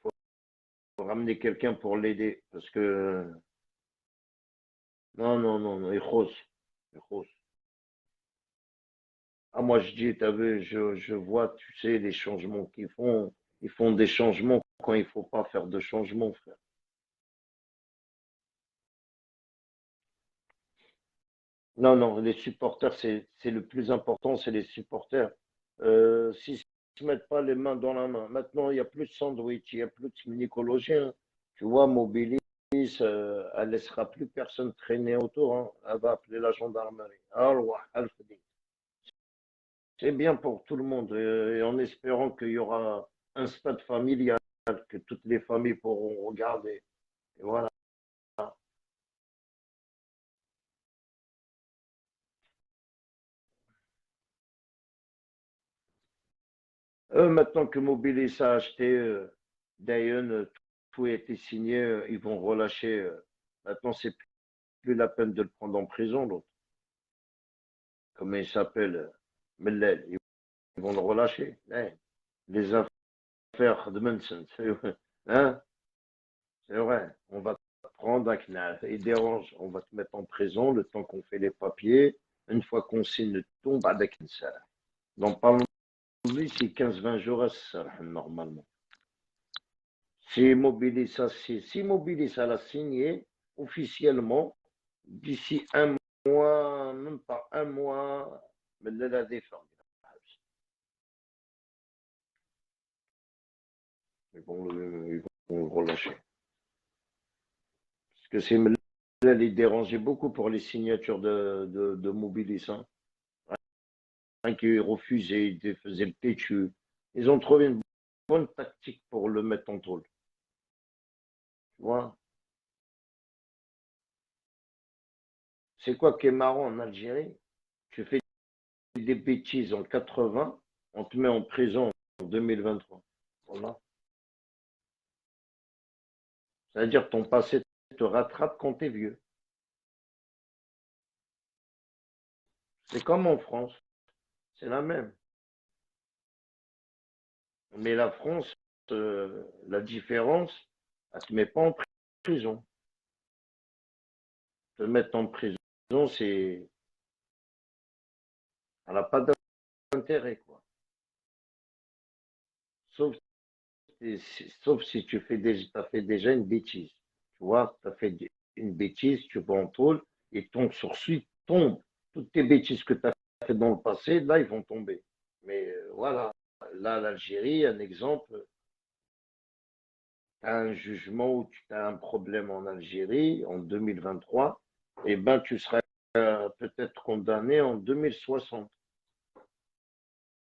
Il faut ramener quelqu'un pour l'aider. Parce que non, il rose. Il rose. Ah, moi, je dis, t'as vu, je vois, tu sais, les changements qu'ils font. Ils font des changements quand il faut pas faire de changements, frère. Non, les supporters, c'est le plus important, c'est les supporters. S'ils se mettent pas les mains dans la main. Maintenant, il n'y a plus de sandwich, il n'y a plus de gynécologien. Tu vois, Mobilis, elle laissera plus personne traîner autour. Hein. Elle va appeler la gendarmerie. Allah, c'est bien pour tout le monde, et en espérant qu'il y aura un stade familial, que toutes les familles pourront regarder. Et voilà. Maintenant que Mobilis a acheté Dayon, tout a été signé, ils vont relâcher. Maintenant, c'est plus la peine de le prendre en prison, l'autre. Comment il s'appelle Mellel. Ils vont le relâcher. Hein. Les affaires de Manson, hein, c'est vrai. On va te prendre un knal. Il dérange. On va te mettre en prison le temps qu'on fait les papiers. Une fois qu'on signe tout, on va avec ça. Donc, parlons de lui, c'est 15-20 jours à ça, normalement. Si Mobilis a signé officiellement, d'ici un mois, même pas un mois, mais de la défense. Ils vont le relâcher. Parce que c'est il dérangeait beaucoup pour les signatures de Mobilis. Hein. qui refusait, il faisait le têtu. Ils ont trouvé une bonne tactique pour le mettre en tôle. Tu vois? C'est quoi qui est marrant en Algérie? Tu fais des bêtises en 80, on te met en prison en 2023. Voilà. C'est-à-dire que ton passé te rattrape quand t'es vieux. C'est comme en France, c'est la même. Mais la France, la différence, elle te met pas en prison. Te mettre en prison, c'est, elle n'a pas d'intérêt, quoi. Sauf, sauf si tu fais déjà, as fait déjà une bêtise. Tu vois, tu as fait une bêtise, tu vas en tôle, et ton sourcil tombe. Toutes tes bêtises que tu as fait dans le passé, là, ils vont tomber. Mais voilà, là, l'Algérie, un exemple, tu as un jugement où tu as un problème en Algérie en 2023, et ben tu seras peut-être condamné en 2060.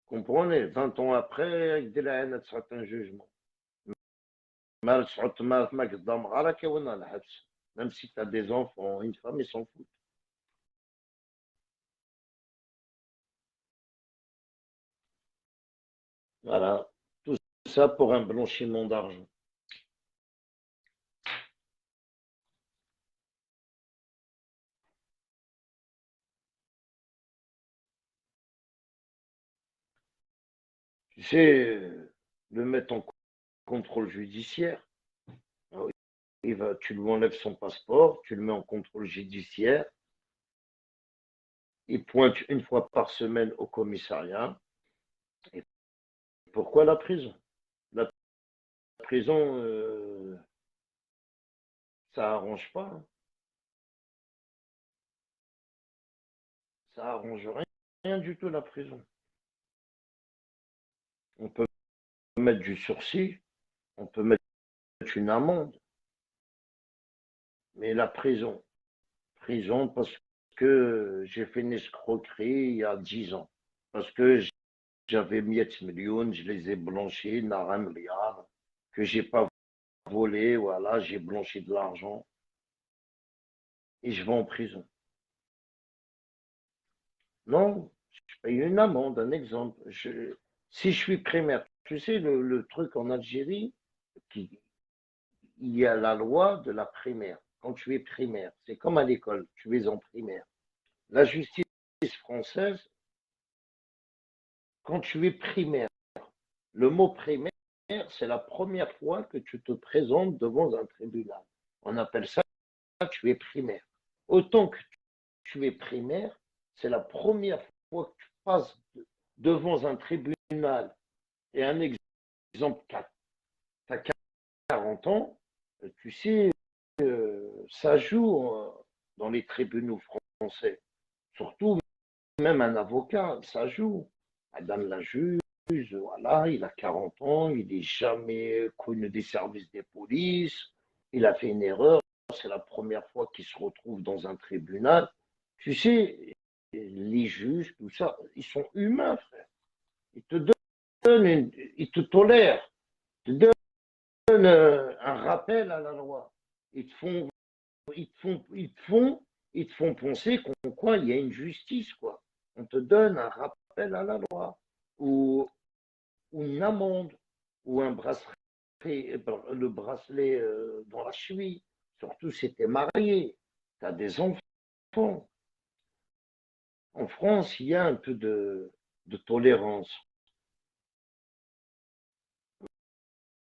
Comprenez? 20 ans après, avec de la haine, ça sera un jugement. Même si tu as des enfants, une femme, ils s'en foutent. Voilà. Tout ça pour un blanchiment d'argent. Tu sais, le mettre en contrôle judiciaire, tu lui enlèves son passeport, tu le mets en contrôle judiciaire, il pointe une fois par semaine au commissariat. Et pourquoi la prison? La prison, ça arrange pas, hein. Ça arrange rien, rien du tout la prison. On peut mettre du sursis, on peut mettre une amende, mais la prison parce que j'ai fait une escroquerie il y a 10 ans, parce que j'avais mis millions, je les ai blanchis, un milliard, que j'ai pas volé, voilà, j'ai blanchi de l'argent et je vais en prison. Non, je paye une amende, un exemple. Si je suis primaire, tu sais, le truc en Algérie, qui, il y a la loi de la primaire. Quand tu es primaire, c'est comme à l'école, tu es en primaire. La justice française, quand tu es primaire, le mot primaire, c'est la première fois que tu te présentes devant un tribunal. On appelle ça tu es primaire. Autant que tu es primaire, c'est la première fois que tu passes devant un tribunal. Et un exemple, tu as 40 ans, tu sais, ça joue dans les tribunaux français. Surtout, même un avocat, ça joue. Madame la juge, voilà, il a 40 ans, il n'est jamais connu des services des polices, il a fait une erreur, c'est la première fois qu'il se retrouve dans un tribunal. Tu sais, les juges, tout ça, ils sont humains, frère. Ils te donnent, ils te tolèrent, ils te donnent un rappel à la loi. Ils te font, ils te font, ils te font, ils te font penser qu'en quoi il y a une justice, quoi. On te donne un rappel à la loi ou, ou une amende ou un bracelet, le bracelet dans la cheville. Surtout si tu es marié, tu as des enfants. En France, il y a un peu de tolérance.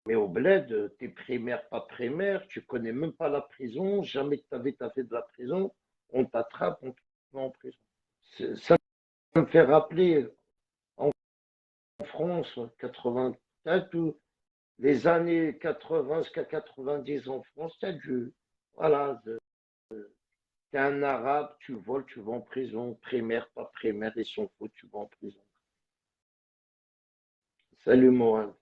Mais au bled, t'es primaire, pas primaire, tu connais même pas la prison, jamais tu avais fait de la prison, on t'attrape, on te met en prison. Ça me fait rappeler en France, 84, ou les années 80 jusqu'à 90 en France, t'as du, voilà, t'es un arabe, tu voles, tu vas en prison, primaire, pas primaire, ils sont fous, tu vas en prison. Salut Mohamed.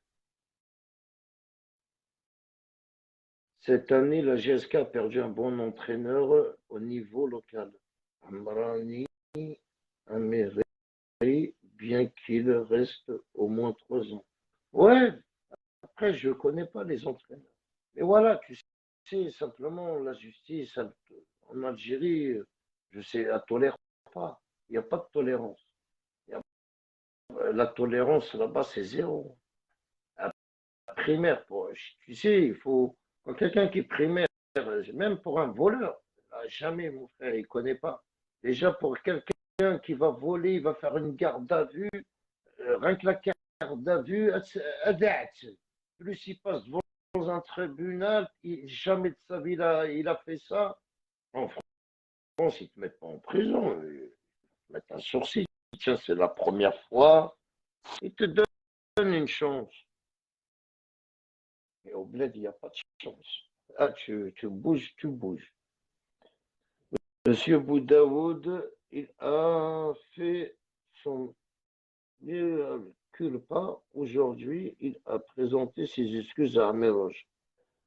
Cette année, la GSK a perdu un bon entraîneur au niveau local. Amrani Amiri bien qu'il reste au moins 3 ans. Ouais, après, je ne connais pas les entraîneurs. Mais voilà, tu sais, simplement, la justice en Algérie, je sais, elle ne tolère pas. Il n'y a pas de tolérance. Il y a- La tolérance là-bas, c'est zéro. La primaire, tu sais, il faut. Quand quelqu'un qui est primaire, même pour un voleur, jamais, mon frère, il ne connaît pas. Déjà, pour quelqu'un qui va voler, il va faire une garde à vue. Rien que la garde à vue, plus il passe devant un tribunal, jamais de sa vie il a fait ça. En France, ils ne te mettent pas en prison, ils te mettent un sursis. Tiens, c'est la première fois, ils te donnent une chance. Mais au bled, il n'y a pas de chance. Ah, tu bouges, tu bouges. Monsieur Boudaoud, il a fait son mieux culpa. Aujourd'hui, il a présenté ses excuses à Améroche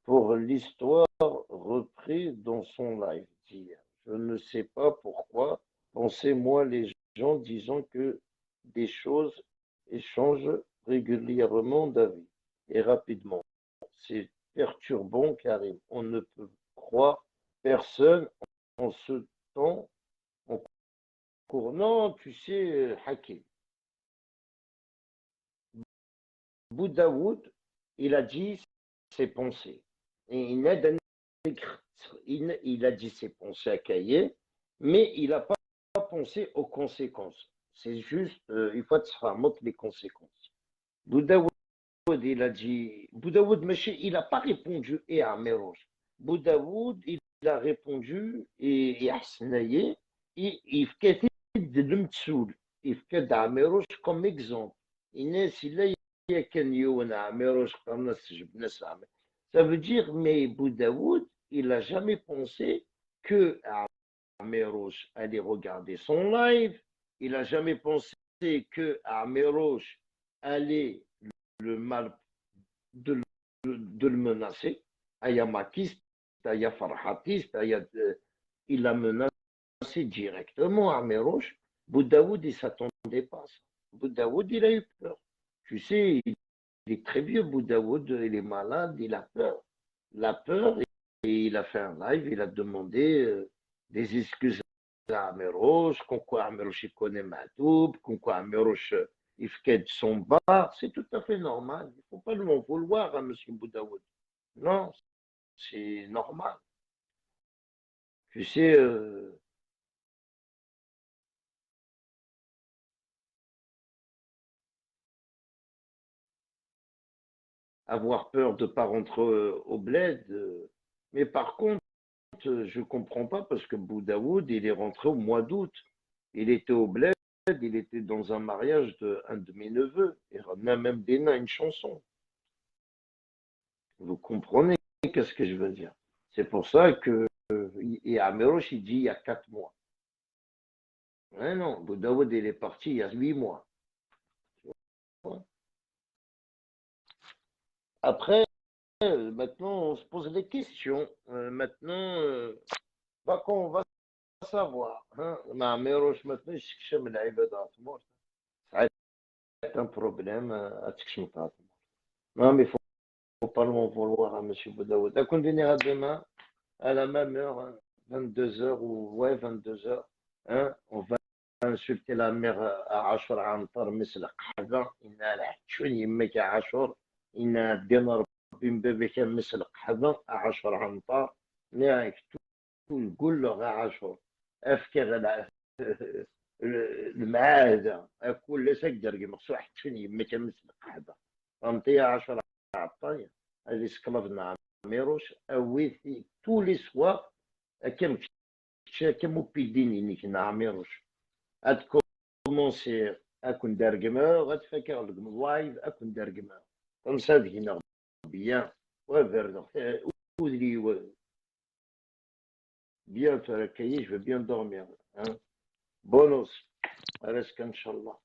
pour l'histoire reprise dans son live d'hier. Je ne sais pas pourquoi. Pensez-moi les gens disant que des choses échangent régulièrement d'avis et rapidement. C'est perturbant, Karim. On ne peut croire personne en ce temps en cours. Non, tu sais, Hakim, Boudaoud, il a dit ses pensées. Et il a dit ses pensées à Cahiers, mais il n'a pas pensé aux conséquences. C'est juste, il faut se faire montrer les conséquences. Boudaoud, il a dit, Boudaoud, monsieur, il n'a pas répondu et à Méroche. Boudaoud, il a répondu et à Snaye, et il fait de l'mtsoul. Il fait à Méroche comme exemple. Inès, il a ça veut dire, mais Boudaoud, il n'a jamais pensé que Améroche allait regarder son live. Il n'a jamais pensé que Améroche allait le mal de, de le menacer. Aya Makiste, Aya Farhatiste, il l'a menacé directement à Améroche. Boudaoud, il ne s'attendait pas à ça. Boudaoud, il a eu peur. Tu sais, il est très vieux, Boudaoud, il est malade, il a peur. Il a peur et il a fait un live, il a demandé des excuses à Améroche, comme quoi Améroche il connaît Matoub, comme quoi Améroche il fait son bar. C'est tout à fait normal. Il ne faut pas lui en vouloir à M. Boudaoud. Non, c'est normal. Tu sais, avoir peur de ne pas rentrer au bled. Mais par contre, je comprends pas parce que Boudaoud, il est rentré au mois d'août. Il était au bled, il était dans un mariage de un de mes neveux. Et on a même Dena une chanson. Vous comprenez qu'est-ce que je veux dire? C'est pour ça que et Améroche, il dit il y a 4 mois. Ouais, non, Boudaoud, il est parti il y a 8 mois. Après, maintenant, on se pose des questions. Maintenant, on va savoir. Hein. مع ميروش maintenant, يكشم العبادات. C'est un problème à Tchimtat. Non, mais il faut pas le vouloir à M. Boudaoud. On continuera demain à la même heure, hein, 22 heures ou ouais, 22 heures. Hein, on va insulter la mère à Ashur Antar, مثل قحبة. إن الحشون يمك عاشور. إن الدين ربي بابك مثل قحبة عاشور عنطار. نعك تقول له عاشور. أفكر المعاهدة كل سجر مقصوح تشني يمك مثل قحبة. فهمتي عاشور عطايا. هذه سكلفنا ميروش أويثي tous les soirs كم كم بيديني إنك نعميروش كومونسي أكون دارجما غتفكر لك لايف أكون دارجما comme ça دينا bien وفرد ودري bien faire cahier je veux bien dormir hein. Bonus reste qu'Inch'Allah